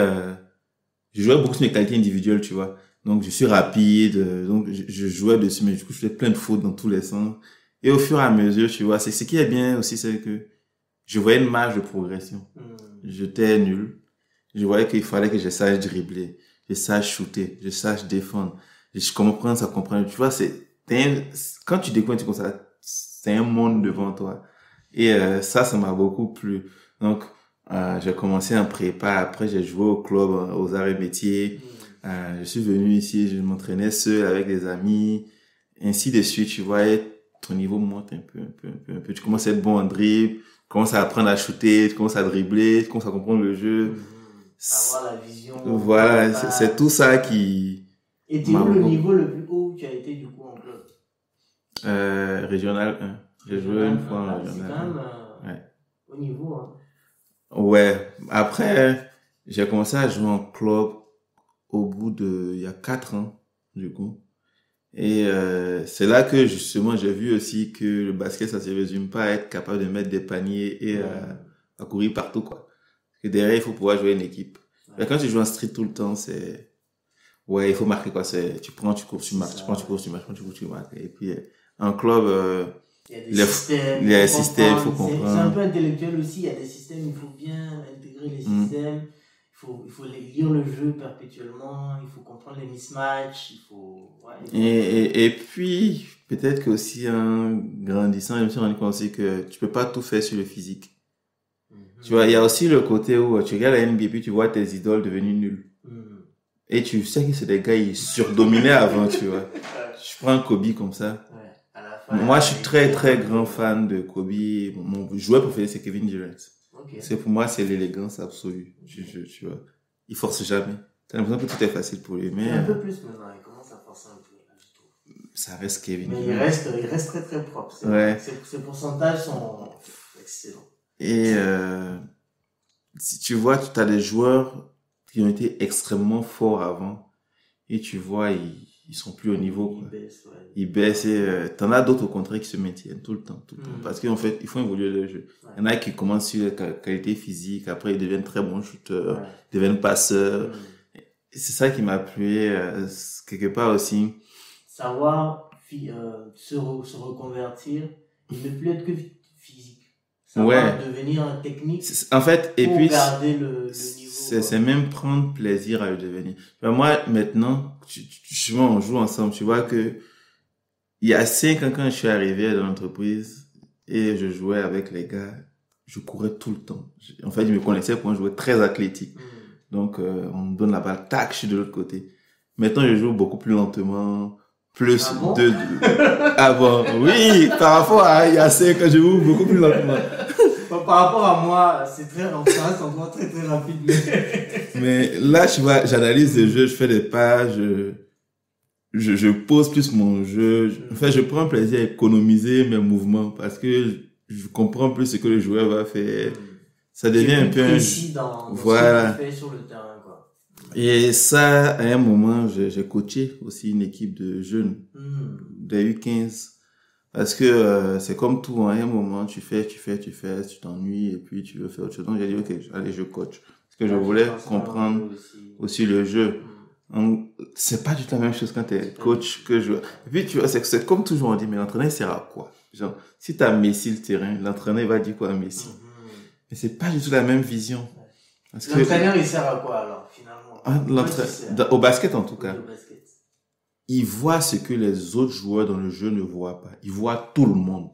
je jouais beaucoup sur mes qualités individuelles, tu vois. Donc, je suis rapide, donc je jouais dessus, mais du coup, je faisais plein de fautes dans tous les sens. Et au fur et à mesure, tu vois, c'est ce qui est bien aussi, c'est que je voyais une marge de progression. J'étais nul. Je voyais qu'il fallait que je sache dribbler, je sache shooter, je sache défendre. Je comprends, ça comprend. Tu vois, quand tu découvres un truc comme ça, c'est un monde devant toi. Et ça m'a beaucoup plu. Donc, j'ai commencé en prépa. Après, j'ai joué au club, aux arts et métiers. Je suis venu ici, je m'entraînais seul avec des amis. Ainsi de suite, tu vois, ton niveau monte un peu. Tu commences à être bon en dribble. Tu commences à apprendre à shooter, tu commences à dribbler, tu commences à comprendre le jeu. Avoir la vision. Voilà, c'est tout ça qui... Et t'es où le niveau le plus haut où tu as été du coup en club? Régional 1. J'ai joué une fois en régional 1. C'est quand même au niveau, hein. Ouais. Après, j'ai commencé à jouer en club au bout il y a 4 ans, du coup. Et c'est là que justement j'ai vu aussi que le basket ça se résume pas à être capable de mettre des paniers et à courir partout quoi. Parce que derrière il faut pouvoir jouer une équipe. Mais quand tu joues en street tout le temps il faut marquer quoi, tu prends, tu cours, tu marques, tu prends, tu cours, tu marques, tu marques. Et puis en club il y a des systèmes, il faut comprendre. C'est un peu intellectuel aussi, il y a des systèmes, il faut bien intégrer les systèmes. Il faut lire le jeu perpétuellement, il faut comprendre les mismatchs, Et puis, peut-être qu'aussi en grandissant, je me suis rendu compte aussi que tu peux pas tout faire sur le physique. Tu vois, il y a aussi le côté où tu regardes la NBA puis tu vois tes idoles devenus nuls. Et tu sais que c'est des gars, ils surdominaient avant, tu vois. Je prends Kobe comme ça. Moi, je suis très, très grand fan de Kobe. Mon joueur préféré, c'est Kevin Durant. Okay. Pour moi, c'est l'élégance absolue. Tu vois. Il force jamais. T'as l'impression que tout est facile pour lui, mais... Un peu plus maintenant, il commence à forcer un peu, là, je trouve. Ça reste Kevin. Mais il reste très très propre. Ses pourcentages sont excellents. Et si tu vois, tu as des joueurs qui ont été extrêmement forts avant, et tu vois, ils sont plus au niveau, quoi. Ils baissent et t'en as d'autres au contraire qui se maintiennent tout le temps. Parce qu'en fait, il faut évoluer le jeu. Il y en a qui commencent sur la qualité physique, après ils deviennent très bons shooters, deviennent passeurs. C'est ça qui m'a plu, quelque part aussi. Savoir se reconvertir et ne plus être que physique. Savoir devenir technique. En fait, et pour puis garder le niveau. C'est même prendre plaisir à le devenir. Moi, maintenant, on joue ensemble, tu vois que il y a 5 ans quand je suis arrivé dans l'entreprise et je jouais avec les gars, je courais tout le temps. En fait, ils me connaissaient pour un joueur très athlétique. Donc, on me donne la balle, tac, je suis de l'autre côté. Maintenant, je joue beaucoup plus lentement, plus avant. Oui, par rapport à il y a 5 ans, je joue beaucoup plus lentement. Par rapport à moi, ça reste encore très très rapide. Mais là, tu vois, j'analyse le jeu, je fais des pas, je pose plus mon jeu. En fait, je prends plaisir à économiser mes mouvements parce que je comprends plus ce que le joueur va faire. Ça devient un peu précis dans ce que tu fais sur le terrain, quoi. Et ça, à un moment, j'ai coaché aussi une équipe de jeunes, des U15. Parce que c'est comme tout, à un moment, tu fais, tu t'ennuies et puis tu veux faire autre chose. Donc j'ai dit, ok, allez, je coach. Parce que je voulais comprendre aussi le jeu. C'est pas du tout la même chose quand t'es coach que joueur. Et puis tu vois, c'est comme toujours on dit, mais l'entraîneur il sert à quoi? Genre, si t'as Messi le terrain, l'entraîneur il va dire quoi à Messi? Mais c'est pas du tout la même vision. L'entraîneur il sert à quoi alors, finalement? Au basket en tout cas. Il voit ce que les autres joueurs dans le jeu ne voient pas. Il voit tout le monde.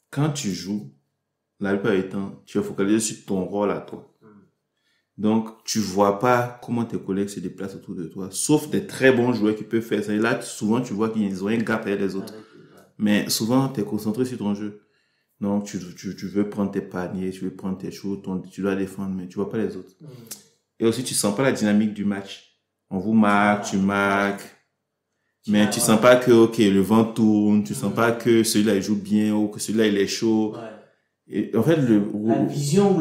Quand tu joues, la plupart du temps, tu es focalisé sur ton rôle à toi. Donc, tu vois pas comment tes collègues se déplacent autour de toi, sauf des très bons joueurs qui peuvent faire ça. Et là, souvent, tu vois qu'ils ont un gap avec les autres. Mais souvent, tu es concentré sur ton jeu. Donc, tu veux prendre tes paniers, tu veux prendre tes choses, tu dois défendre, mais tu vois pas les autres. Et aussi, tu sens pas la dynamique du match. On vous marque, tu marques. Mais tu sens pas que, ok, le vent tourne, tu sens pas que celui-là il joue bien ou que celui-là il est chaud. Et en fait, la vision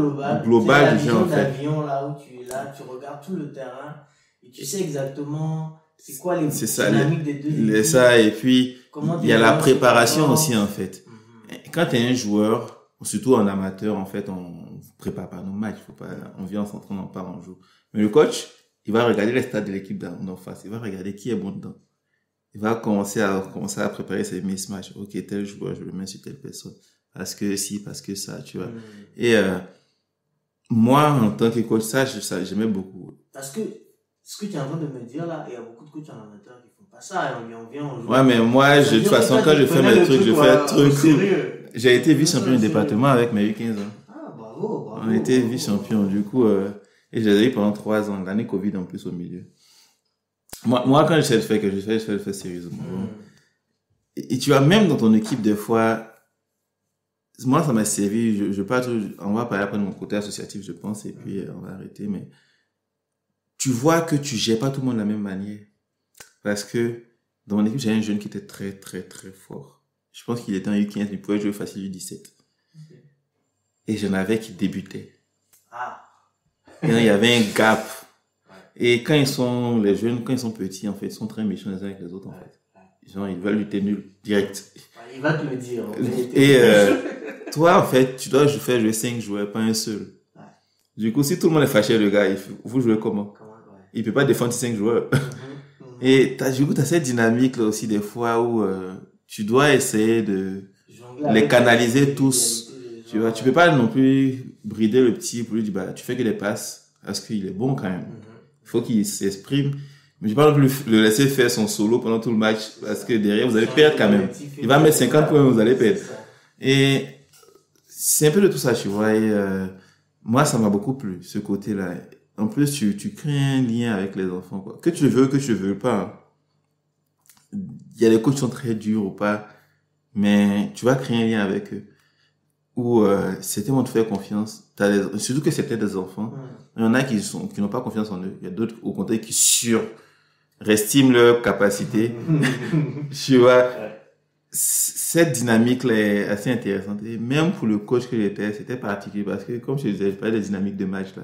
globale du jeu, en fait. L'avion, là où tu es là, tu regardes tout le terrain et tu sais exactement c'est quoi les dynamiques des deux équipes. Ça, et puis, il y a la préparation aussi, en fait. Quand tu es un joueur, surtout en amateur, en fait, on prépare pas nos matchs, on vient, on s'entraîne, on part, on joue. Mais le coach, il va regarder les stats de l'équipe d'en face. Il va regarder qui est bon dedans. Il va commencer à préparer ses mismatchs. Ok, tel joueur, je le mets sur telle personne. Parce que si, parce que ça, tu vois. Et moi, en tant que coach, ça, j'aimais beaucoup. Parce que ce que tu es en train de me dire là, il y a beaucoup de coachs en amateur qui font pas ça. On vient, on joue. Ouais, mais moi, de toute façon, quand je fais mes trucs, je fais un truc. J'ai été vice-champion du département avec mes U15 ans. Ah, bravo. On était vice-champion, du coup, et je l'ai eu pendant 3 ans, l'année Covid en plus au milieu. Moi, quand j'essaie de faire quelque chose, je le fais sérieusement. Et tu vois, même dans ton équipe, des fois, moi, ça m'a servi, on va parler après de mon côté associatif, je pense, et puis on va arrêter, mais tu vois que tu gères pas tout le monde de la même manière. Parce que dans mon équipe, j'avais un jeune qui était très, très, très fort. Je pense qu'il était en U15, il pouvait jouer facile U17. Et j'en avais qui débutaient. Et il y avait un gap. Et quand les jeunes, quand ils sont petits, en fait, ils sont très méchants les uns avec les autres, en fait. Genre, ils veulent lutter nul, direct. Il va te le dire. Et toi, en fait, tu dois faire jouer 5 joueurs, pas un seul. Du coup, si tout le monde est fâché, le gars, vous jouez comment? Il peut pas défendre 5 joueurs. Et du coup, t'as cette dynamique là aussi des fois où tu dois essayer de les canaliser tous. Tu vois, tu peux pas non plus brider le petit pour lui dire bah tu fais que des passes parce qu'il est bon quand même. Il faut qu'il s'exprime. Mais je peux pas non plus le laisser faire son solo pendant tout le match parce que derrière vous allez perdre quand même. Il va mettre 50 points, vous allez perdre. Et c'est un peu de tout ça, tu vois. Et moi, ça m'a beaucoup plu ce côté-là. En plus, tu crées un lien avec les enfants, quoi. Que tu le veux pas. Il y a des coachs qui sont très durs ou pas, mais tu vas créer un lien avec eux. Où c'était bon de faire confiance. Surtout que c'était des enfants. Il y en a qui n'ont pas confiance en eux. Il y a d'autres, au contraire, qui surestiment leur capacité. Tu vois. Cette dynamique-là est assez intéressante. Et même pour le coach que j'étais, c'était particulier parce que, comme je te disais, je parlais des dynamiques de match, là.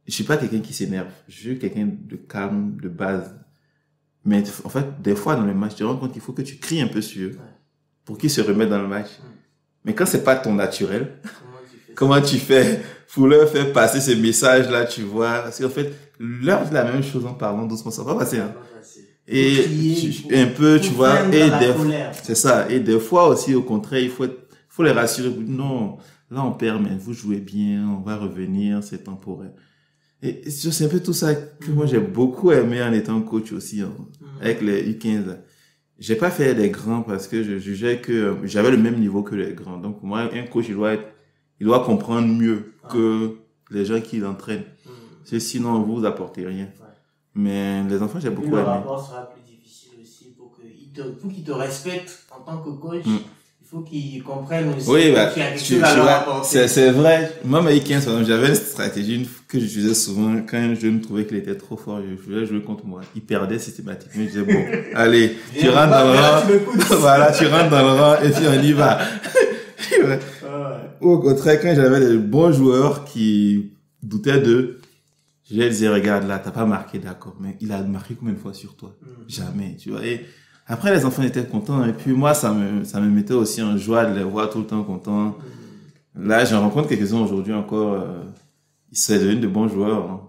Je suis pas quelqu'un qui s'énerve. Je suis quelqu'un de calme, de base. Mais, en fait, des fois, dans le match, tu te rends compte qu'il faut que tu cries un peu sur eux pour qu'ils se remettent dans le match. Mais quand c'est pas ton naturel, comment tu fais pour leur faire passer ce message-là, tu vois? Parce qu'en fait, leur dit la même chose en parlant doucement, ça va passer, hein. Et un peu, tu vois, c'est ça. Et des fois aussi, au contraire, il faut les rassurer. Non, là, on perd, mais vous jouez bien, on va revenir, c'est temporaire. Et c'est un peu tout ça que moi, j'ai beaucoup aimé en étant coach aussi, hein, avec les U15. J'ai pas fait des grands parce que je jugeais que j'avais le même niveau que les grands. Donc, pour moi, un coach, il doit comprendre mieux que les gens qui l'entraînent. Sinon, vous apportez rien. Mais les enfants, j'ai beaucoup aimé. Le rapport sera plus difficile aussi pour qu'ils te respectent en tant que coach. Il faut qu'ils comprennent aussi tu vois, c'est vrai. Moi, mes 15 ans, j'avais une stratégie que j'utilisais souvent quand je me trouvais qu'il était trop fort. Je voulais jouer contre moi. Il perdait systématiquement. Je disais, bon, allez, tu rentres dans le rang. Voilà, tu rentres dans le rang et puis on y va. Au contraire, quand j'avais des bons joueurs qui doutaient d'eux, Je lui disais, regarde là, t'as pas marqué, d'accord, mais il a marqué combien de fois sur toi? Jamais, tu vois. Et après, les enfants étaient contents, et puis moi, ça me mettait aussi en joie de les voir tout le temps contents. Là, j'en rencontre quelques-uns aujourd'hui encore, ils sont devenus de bons joueurs. Hein.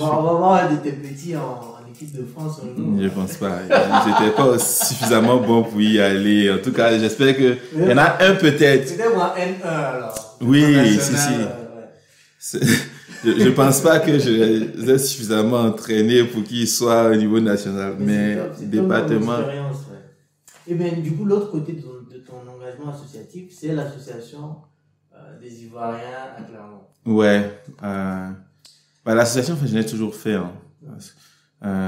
On va voir de tes petits en équipe de France. Je pense pas. J'étais pas suffisamment bon pour y aller. En tout cas, j'espère que il y en a un peut-être. Peut-être en N1 alors. Oui, si. Je pense pas que je suis suffisamment entraîné pour qu'il soit au niveau national, mais département. Et bien, du coup, l'autre côté de ton engagement associatif, c'est l'association des Ivoiriens à Clermont. Ouais. L'association, je l'ai toujours fait. Hein.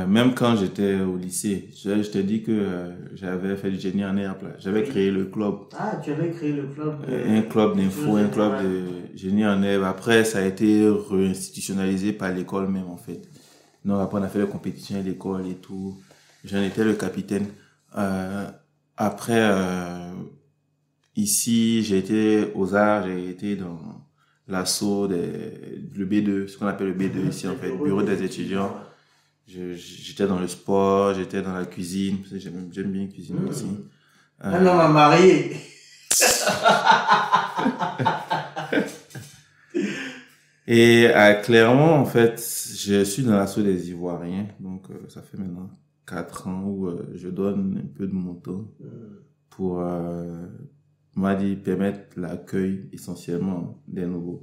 Même quand j'étais au lycée, je te dis que j'avais fait du génie en herbe. J'avais créé le club. Ah, tu avais créé le club. Un club d'info, un club de génie en herbe. Après, ça a été réinstitutionnalisé par l'école même, en fait. Donc, après, on a fait les compétitions à l'école et tout. J'en étais le capitaine. Après, ici, j'ai été aux arts, j'ai été dans l'assaut le B2, ce qu'on appelle le B2 ici, en fait, bureau des étudiants. J'étais dans le sport, j'étais dans la cuisine, j'aime bien cuisiner aussi. Un homme à marier. Et à Clermont, en fait, je suis dans l'assaut des Ivoiriens, donc ça fait maintenant 4 ans où je donne un peu de mon temps pour, permettre l'accueil essentiellement des nouveaux.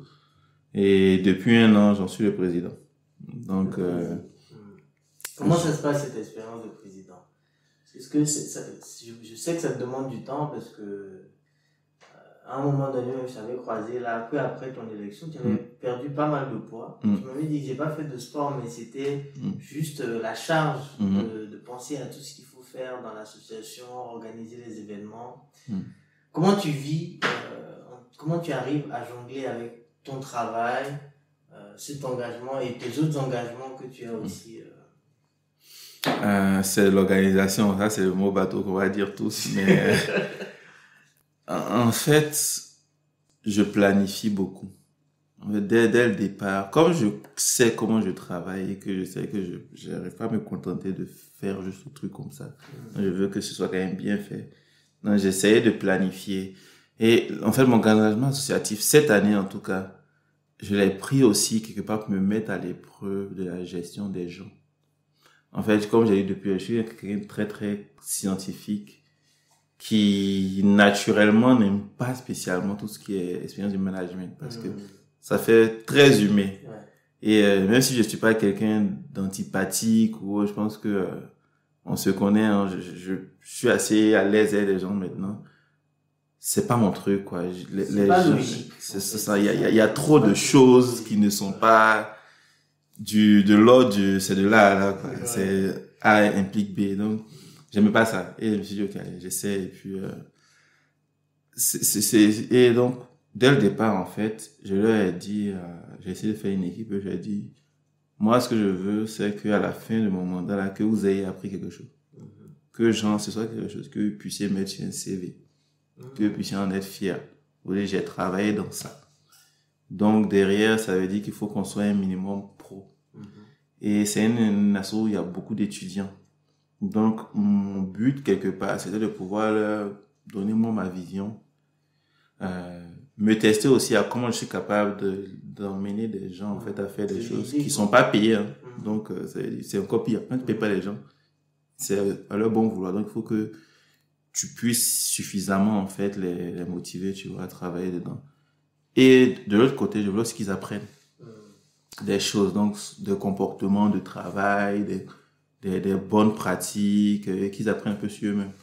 Et depuis 1 an, j'en suis le président. Donc, comment ça se passe cette expérience de président? Est-ce que je sais que ça te demande du temps parce que à un moment donné, je t'avais croisé là, peu après ton élection, tu avais perdu pas mal de poids. Tu m'avais dit que j'ai pas fait de sport, mais c'était juste la charge de penser à tout ce qu'il faut faire dans l'association, organiser les événements. Comment tu vis, comment tu arrives à jongler avec ton travail, cet engagement et tes autres engagements que tu as aussi c'est l'organisation, ça c'est le mot bateau qu'on va dire tous, mais en fait, je planifie beaucoup. Dès le départ, comme je sais comment je travaille et que je sais que je n'arrive pas à me contenter de faire juste un truc comme ça. Je veux que ce soit quand même bien fait. Donc j'essayais de planifier. Et en fait, mon engagement associatif, cette année en tout cas, je l'ai pris aussi quelque part pour me mettre à l'épreuve de la gestion des gens. En fait, comme j'ai dit depuis, je suis quelqu'un de très, très scientifique qui, naturellement, n'aime pas spécialement tout ce qui est expérience du management parce que ça fait très humain. Et même si je suis pas quelqu'un d'antipathique ou je pense que on se connaît, hein, je suis assez à l'aise avec les gens maintenant. C'est pas mon truc, quoi. C'est pas logique. C'est ça. Il y a trop de choses qui ne sont pas de l'ordre c'est de là, quoi. C'est A implique B. Donc, j'aimais pas ça. Et je me suis dit, ok, allez, j'essaie. Et puis, et donc, dès le départ, en fait, je leur ai dit, j'ai essayé de faire une équipe, je leur ai dit, moi, ce que je veux, c'est qu'à la fin de mon mandat, là, que vous ayez appris quelque chose. Que, genre, ce soit quelque chose que vous puissiez mettre sur un CV. Que vous puissiez en être fiers. Vous voyez, j'ai travaillé dans ça. Donc, derrière, ça veut dire qu'il faut qu'on soit un minimum pro. Et c'est une asso où il y a beaucoup d'étudiants. Donc, mon but, quelque part, c'était de pouvoir leur donner, moi, ma vision. Me tester aussi à comment je suis capable d'emmener des gens, en fait, à faire des choses qui sont pas payées, hein. Donc, c'est encore pire. Quand tu payes pas les gens, c'est à leur bon vouloir. Donc, il faut que tu puisses suffisamment, en fait, les motiver, tu vois, à travailler dedans. Et de l'autre côté, je veux aussi qu'ils apprennent des choses, donc, de comportement, de travail, des bonnes pratiques, et qu'ils apprennent un peu sur eux-mêmes.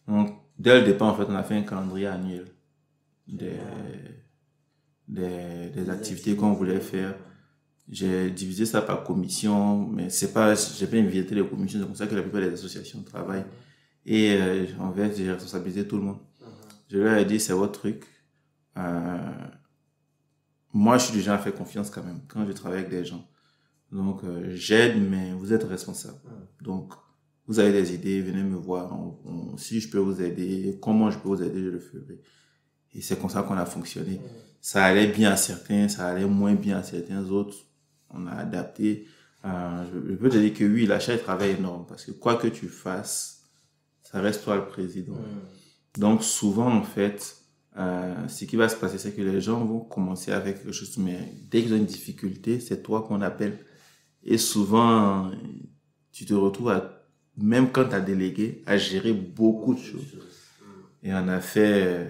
Donc, dès le départ, en fait, on a fait un calendrier annuel des activités qu'on voulait faire. J'ai divisé ça par commission, mais c'est pas, j'ai pas invité les commissions, c'est comme ça que la plupart des associations travaillent. Et, en fait, j'ai responsabilisé tout le monde. Je leur ai dit, c'est votre truc. Moi, je suis du genre à faire confiance quand même, quand je travaille avec des gens. Donc, j'aide, mais vous êtes responsable. Donc, vous avez des idées, venez me voir. Si je peux vous aider, comment je peux vous aider, je le ferai. Et c'est comme ça qu'on a fonctionné. Ça allait bien à certains, ça allait moins bien à certains autres. on a adapté. Je peux te dire que oui, l'achat, il travaille énorme parce que quoi que tu fasses, ça reste toi le président. Donc souvent, en fait, ce qui va se passer, c'est que les gens vont commencer avec quelque chose, mais dès qu'ils ont une difficulté, c'est toi qu'on appelle. Et souvent, tu te retrouves même quand tu as délégué, à gérer beaucoup de choses. Et on a fait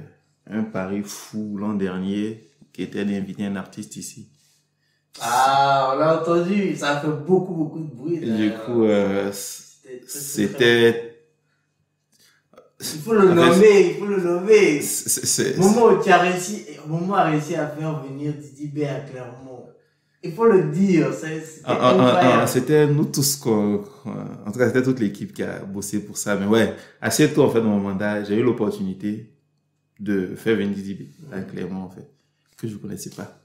un pari fou l'an dernier, qui était d'inviter un artiste ici. Ah, on l'a entendu, ça a fait beaucoup de bruit. Du coup, c'était... Il faut le nommer. Momo a réussi à faire venir Didi B à Clermont. Il faut le dire, c'était nous tous, en tout cas, c'était toute l'équipe qui a bossé pour ça. Mais ouais, assez tôt, en fait, dans mon mandat, j'ai eu l'opportunité de faire venir Didi B à Clermont, en fait, que je connaissais pas.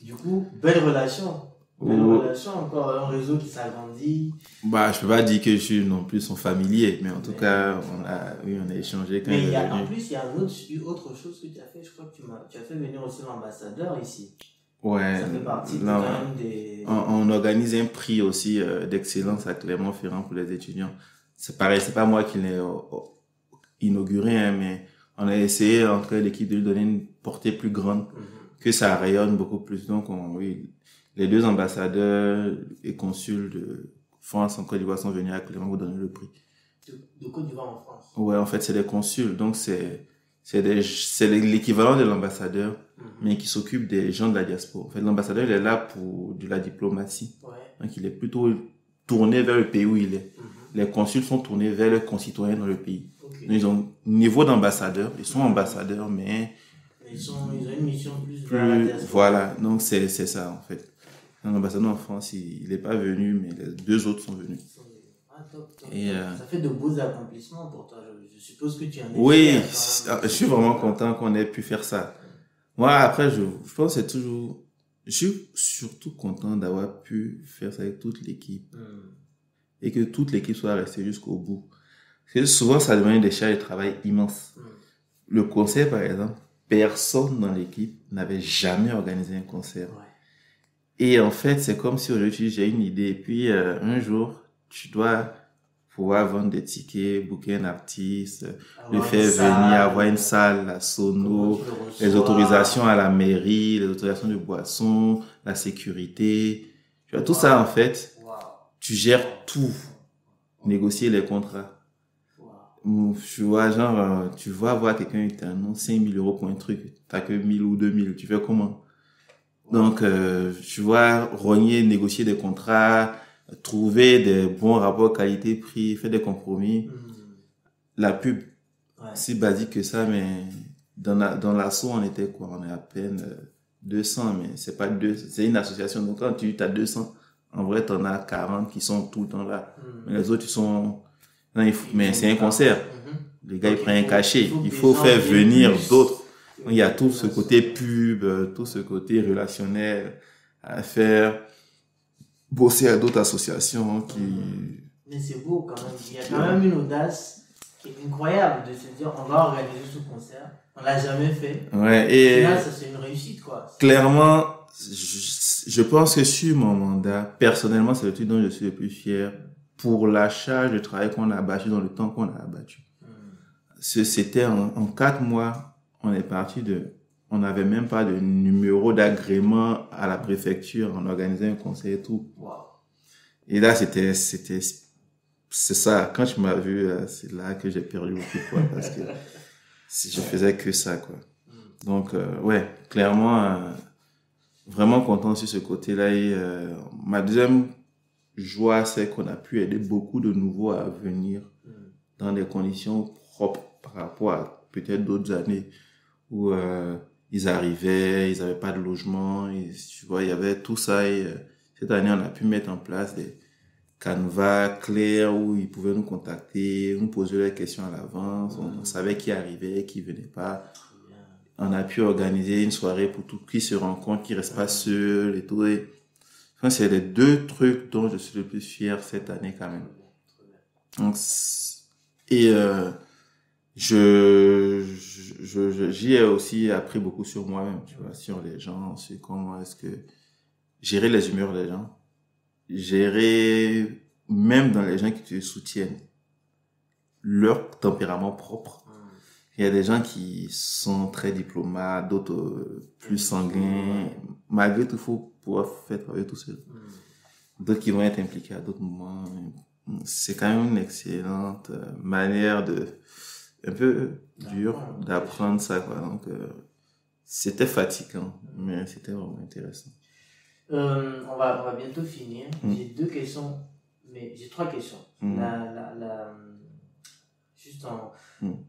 Du coup, belle relation, encore un réseau qui s'agrandit. Je peux pas dire que je suis non plus son familier, mais en tout cas, on a échangé quand même. Mais en plus, il y a autre chose que tu as fait. Je crois que tu as fait venir aussi l'ambassadeur ici. Ouais. Ça fait partie quand même des... On organise un prix aussi d'excellence à Clermont-Ferrand pour les étudiants. C'est pareil, c'est pas moi qui l'ai inauguré, hein, mais on a essayé, en tout cas, l'équipe de lui donner une portée plus grande, que ça rayonne beaucoup plus. Donc, les 2 ambassadeurs et consuls de France en Côte d'Ivoire sont venus à Clermont pour donner le prix. De Côte d'Ivoire en France? Ouais, en fait, c'est des consuls. Donc, c'est l'équivalent de l'ambassadeur, mais qui s'occupe des gens de la diaspora. En fait, l'ambassadeur, il est là pour de la diplomatie. Ouais. Donc, il est plutôt tourné vers le pays où il est. Les consuls sont tournés vers leurs concitoyens dans le pays. Okay. Donc, ils ont niveau d'ambassadeur, ils sont ambassadeurs, mais... Ils ont une mission plus vers la diaspora. Voilà, donc c'est ça, en fait. Un ambassadeur en France, il n'est pas venu, mais les 2 autres sont venus. Top. Et ça fait de beaux accomplissements pour toi. Je suppose que tu en es oui, je suis vraiment content qu'on ait pu faire ça. Moi, après, je pense que c'est toujours... Je suis surtout content d'avoir pu faire ça avec toute l'équipe. Et que toute l'équipe soit restée jusqu'au bout. Parce que souvent, ça demande des charges de travail immenses. Le concert, par exemple, personne dans l'équipe n'avait jamais organisé un concert. Ouais. Et en fait, c'est comme si aujourd'hui, j'ai une idée. Et puis, un jour, tu dois pouvoir vendre des tickets, booker un artiste, le faire venir, avoir une salle, la sono, les autorisations à la mairie, les autorisations de boissons, la sécurité. Tu vois, tout ça, en fait, tu gères tout. Négocier les contrats. Tu vois, genre, tu vas voir quelqu'un qui t'annonce 5 000 € pour un truc. T'as que 1 000 ou 2 000. Tu fais comment? Donc, tu vois, rogner, négocier des contrats, trouver des bons rapports qualité-prix, faire des compromis. La pub, c'est basique que ça, mais dans l'assaut, on était quoi? On est à peine 200, mais c'est une association. Donc, quand tu as 200, en vrai, t'en as 40 qui sont tout le temps là. Mais les autres, ils sont... Non, mais c'est un concert. Les gars, ils prennent un cachet. Il faut faire venir d'autres. Il y a tout ce côté pub, tout ce côté relationnel à faire, bosser à d'autres associations qui... Mais c'est beau quand même. Il y a quand même une audace qui est incroyable de se dire on va organiser ce concert. On l'a jamais fait. Ouais, et là, ça c'est une réussite, quoi. Clairement, je pense que sur mon mandat, personnellement, c'est le truc dont je suis le plus fier pour la charge de travail qu'on a abattu dans le temps qu'on a abattu. C'était en 4 mois, on est parti on n'avait même pas de numéro d'agrément à la préfecture, on organisait un concert et tout. Wow. Et là, c'est ça. Quand tu m'as vu, c'est là que j'ai perdu beaucoup de poids parce que je faisais que ça, quoi. Donc, ouais, clairement, vraiment content sur ce côté-là. Et ma deuxième joie, c'est qu'on a pu aider beaucoup de nouveaux à venir dans des conditions propres par rapport à peut-être d'autres années où ils arrivaient, ils n'avaient pas de logement, et, tu vois, il y avait tout ça. Et cette année, on a pu mettre en place des canevas clairs où ils pouvaient nous contacter, nous poser leurs questions à l'avance, on savait qui arrivait, qui venait pas. On a pu organiser une soirée pour tout qui se rencontre, qui reste pas seul et tout. Et enfin, c'est les 2 trucs dont je suis le plus fier cette année quand même. Donc, et j'y ai aussi appris beaucoup sur moi-même, tu vois, sur les gens, sur comment est-ce que gérer les humeurs des gens, gérer même dans les gens qui te soutiennent leur tempérament propre. Il y a des gens qui sont très diplomates, d'autres plus sanguins. Malgré tout, il faut pouvoir faire travailler tout seul. D'autres qui vont être impliqués à d'autres moments. C'est quand même une excellente manière un peu dur d'apprendre ça, quoi. Donc, c'était fatigant, mais c'était vraiment intéressant. On va bientôt finir. J'ai 2 questions, mais j'ai 3 questions.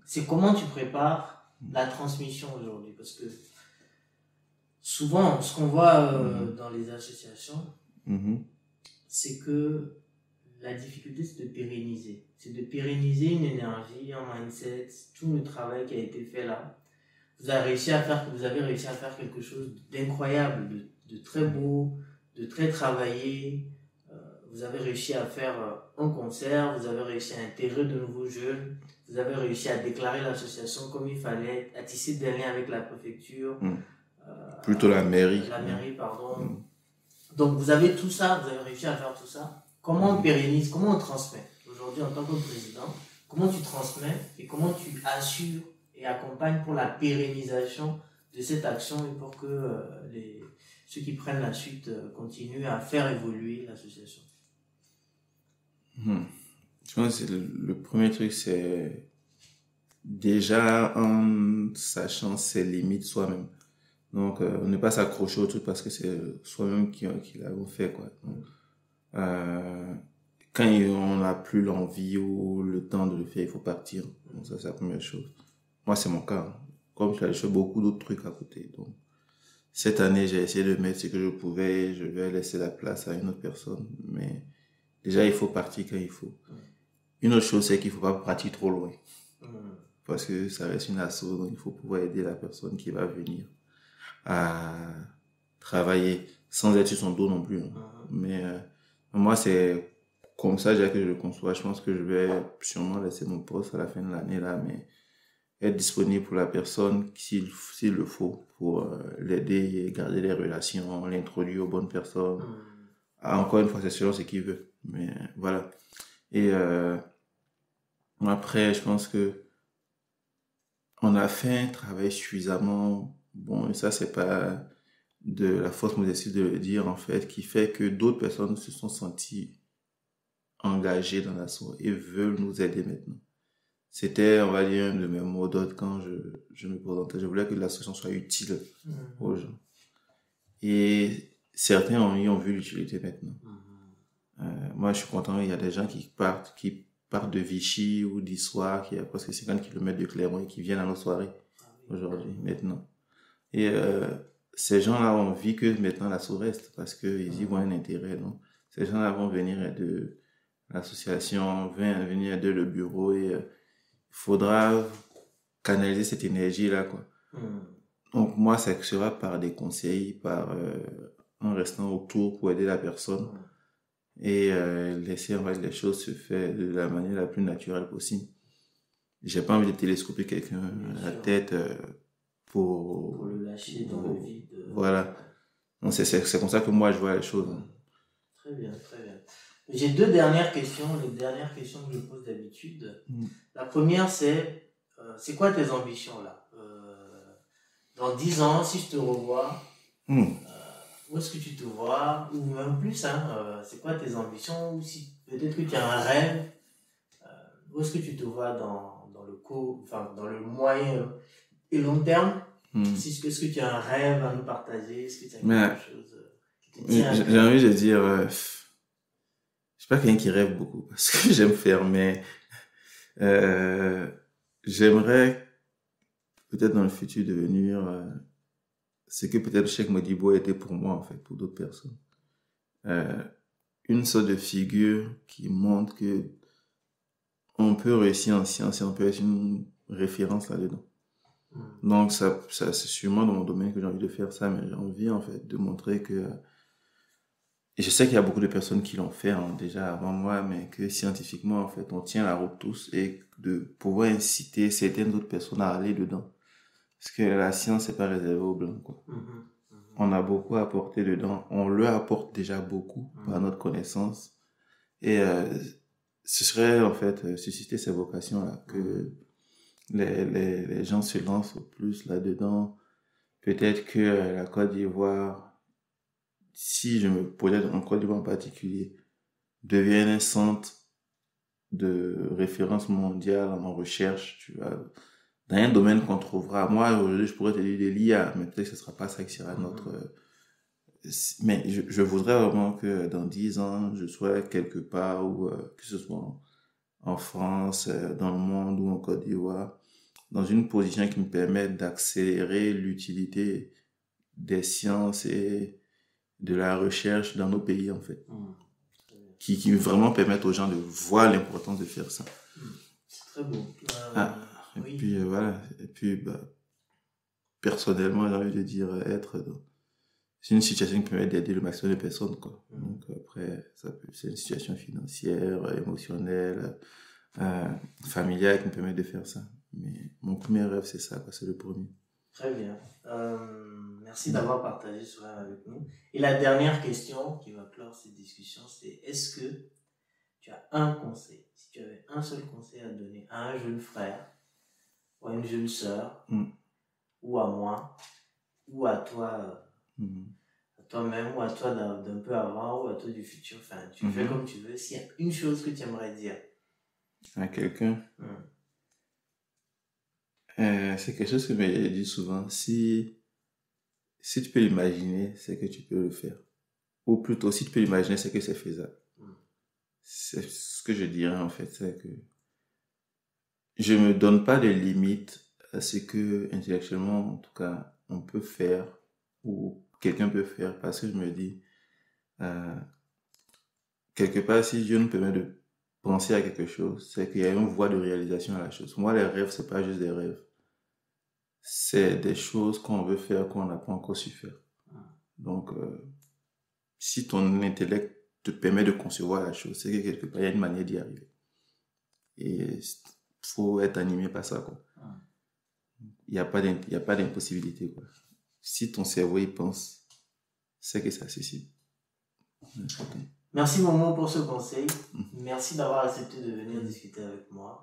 C'est comment tu prépares la transmission aujourd'hui? Parce que souvent, ce qu'on voit dans les associations, c'est que la difficulté, c'est de pérenniser. C'est de pérenniser une énergie, un mindset, tout le travail qui a été fait là. Vous avez réussi à faire quelque chose d'incroyable, de très beau, de très travaillé. Vous avez réussi à faire un concert, vous avez réussi à intégrer de nouveaux jeunes, vous avez réussi à déclarer l'association comme il fallait, à tisser des liens avec la préfecture. Plutôt la mairie. La mairie, pardon. Donc vous avez tout ça, vous avez réussi à faire tout ça. Comment on pérennise, comment on transmet? Aujourd'hui, en tant que président, comment tu transmets et comment tu assures et accompagnes pour la pérennisation de cette action et pour que ceux qui prennent la suite continuent à faire évoluer l'association? Je pense que le premier truc, c'est déjà en sachant ses limites soi-même. Donc, ne pas s'accrocher au truc parce que c'est soi-même qui l'avons fait, quoi. Donc, quand on n'a plus l'envie ou le temps de le faire, il faut partir. Donc, ça, c'est la première chose. Moi, c'est mon cas. Comme je fais beaucoup d'autres trucs à côté. Donc, cette année, j'ai essayé de mettre ce que je pouvais. Je vais laisser la place à une autre personne. Mais déjà, il faut partir quand il faut. Une autre chose, c'est qu'il ne faut pas partir trop loin. Parce que ça reste une asso, donc il faut pouvoir aider la personne qui va venir à travailler sans être sur son dos non plus. Mais moi, c'est comme ça déjà que je le conçois. Je pense que je vais sûrement laisser mon poste à la fin de l'année là, mais être disponible pour la personne s'il le faut, pour l'aider et garder les relations, l'introduire aux bonnes personnes. Encore une fois, c'est selon ce qu'il veut. Mais voilà. Et après, je pense que on a fait un travail suffisamment bon, et ça, c'est pas de la fausse modestie de le dire, en fait, qui fait que d'autres personnes se sont senties engagées dans l'assaut et veulent nous aider maintenant. C'était, on va dire, un de mes mots d'ordre quand je me présentais. Je voulais que l'association soit utile aux gens. Et certains y ont vu l'utilité maintenant. Moi, je suis content, il y a des gens qui partent de Vichy ou d'Issoire, qui est à presque 50 km de Clermont et qui viennent à nos soirées aujourd'hui, maintenant. Et ces gens-là ont vu que maintenant l'assaut reste parce qu'ils y voient un intérêt. Donc, ces gens-là vont venir de l'association, venir de le bureau et il faudra canaliser cette énergie-là, quoi. Donc, moi, ça sera par des conseils, en restant autour pour aider la personne et laisser en fait, les choses se faire de la manière la plus naturelle possible. J'ai pas envie de télescoper quelqu'un à la tête pour le lâcher dans le vide. Voilà. Donc c'est comme ça que moi je vois les choses. Très bien, très bien. J'ai 2 dernières questions, les dernières questions que je pose d'habitude. La première, c'est quoi tes ambitions là? Dans 10 ans, si je te revois, où est-ce que tu te vois? Ou même plus, c'est quoi tes ambitions? Ou si peut-être que tu as un rêve, où est-ce que tu te vois dans le moyen et long terme? Est-ce que tu as un rêve à nous partager? Est-ce que tu as quelque chose qui te tient à cœur? J'ai envie de dire, je suis pas quelqu'un qui rêve beaucoup parce que j'aime faire, mais j'aimerais peut-être dans le futur devenir ce que peut-être Cheikh Modibo était pour moi, en fait, pour d'autres personnes. Une sorte de figure qui montre que on peut réussir en science et on peut être une référence là-dedans. Donc, ça c'est sûrement dans mon domaine que j'ai envie de faire ça, mais j'ai envie, en fait, de montrer que... Et je sais qu'il y a beaucoup de personnes qui l'ont fait déjà avant moi, mais que scientifiquement, en fait, on tient la route tous et de pouvoir inciter certaines autres personnes à aller dedans. Parce que la science, c'est pas réservé aux blancs, quoi. On a beaucoup à apporter dedans. On leur apporte déjà beaucoup par notre connaissance. Et ce serait en fait susciter ces vocations-là, que les gens se lancent au plus là-dedans. Peut-être que la Côte d'Ivoire, si je me projette en Côte d'Ivoire en particulier, devienne un centre de référence mondiale en recherche, tu vois, dans un domaine qu'on trouvera. Moi, aujourd'hui, je pourrais te dire de l'IA, mais peut-être que ce sera pas ça qui sera notre... Mais je voudrais vraiment que dans 10 ans, je sois quelque part où, que ce soit en France, dans le monde ou en Côte d'Ivoire, dans une position qui me permette d'accélérer l'utilité des sciences et de la recherche dans nos pays, en fait. Qui vraiment permettent aux gens de voir l'importance de faire ça. C'est très beau. Et puis, voilà. Et puis, personnellement, j'ai envie de dire c'est une situation qui permet d'aider le maximum de personnes, quoi. Donc, après, c'est une situation financière, émotionnelle, familiale qui me permet de faire ça. Mais mon premier rêve, c'est ça, quoi. C'est le premier. Très bien. Merci d'avoir partagé ce rêve avec nous. Et la dernière question qui va clore cette discussion, c'est est-ce que tu as un conseil, si tu avais un seul conseil à donner à un jeune frère, ou à une jeune sœur, ou à moi, ou à toi, à toi-même, ou à toi d'un peu avant, ou à toi du futur, enfin, tu fais comme tu veux, s'il y a une chose que tu aimerais dire à quelqu'un, c'est quelque chose que je dis souvent. Si tu peux l'imaginer, c'est que tu peux le faire. Ou plutôt, si tu peux l'imaginer, c'est que c'est faisable. C'est ce que je dirais, en fait, c'est que je me donne pas de limite à ce que, intellectuellement, en tout cas, on peut faire, ou quelqu'un peut faire, parce que je me dis, quelque part, si Dieu nous permet de penser à quelque chose, c'est qu'il y a une voie de réalisation à la chose. Moi, les rêves, c'est pas juste des rêves. C'est des choses qu'on veut faire, qu'on n'a pas encore su faire. Donc, si ton intellect te permet de concevoir la chose, c'est que quelque part, il y a une manière d'y arriver. Et il faut être animé par ça, quoi. Il n'y a pas d'impossibilité, quoi. Si ton cerveau y pense, c'est que c'est accessible. Merci Momo pour ce conseil. Merci d'avoir accepté de venir discuter avec moi.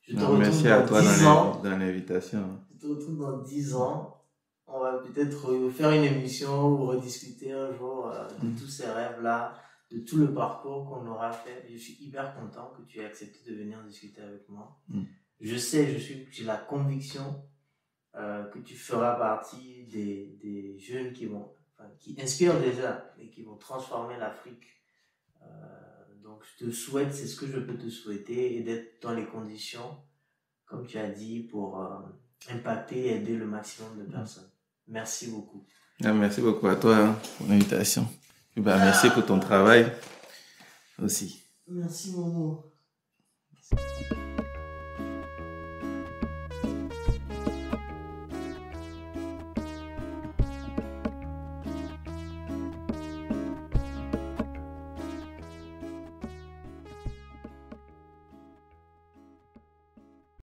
Merci à toi dans l'invitation. Je te retrouve dans 10 ans. On va peut-être faire une émission ou rediscuter un jour de tous ces rêves-là, de tout le parcours qu'on aura fait. Je suis hyper content que tu aies accepté de venir discuter avec moi. J'ai la conviction que tu feras partie des jeunes qui inspirent déjà et qui vont transformer l'Afrique. Donc je te souhaite, c'est ce que je peux te souhaiter, et d'être dans les conditions, comme tu as dit, pour impacter et aider le maximum de personnes. Merci beaucoup. Merci beaucoup à toi pour l'invitation. Merci pour ton travail aussi. Merci Momo.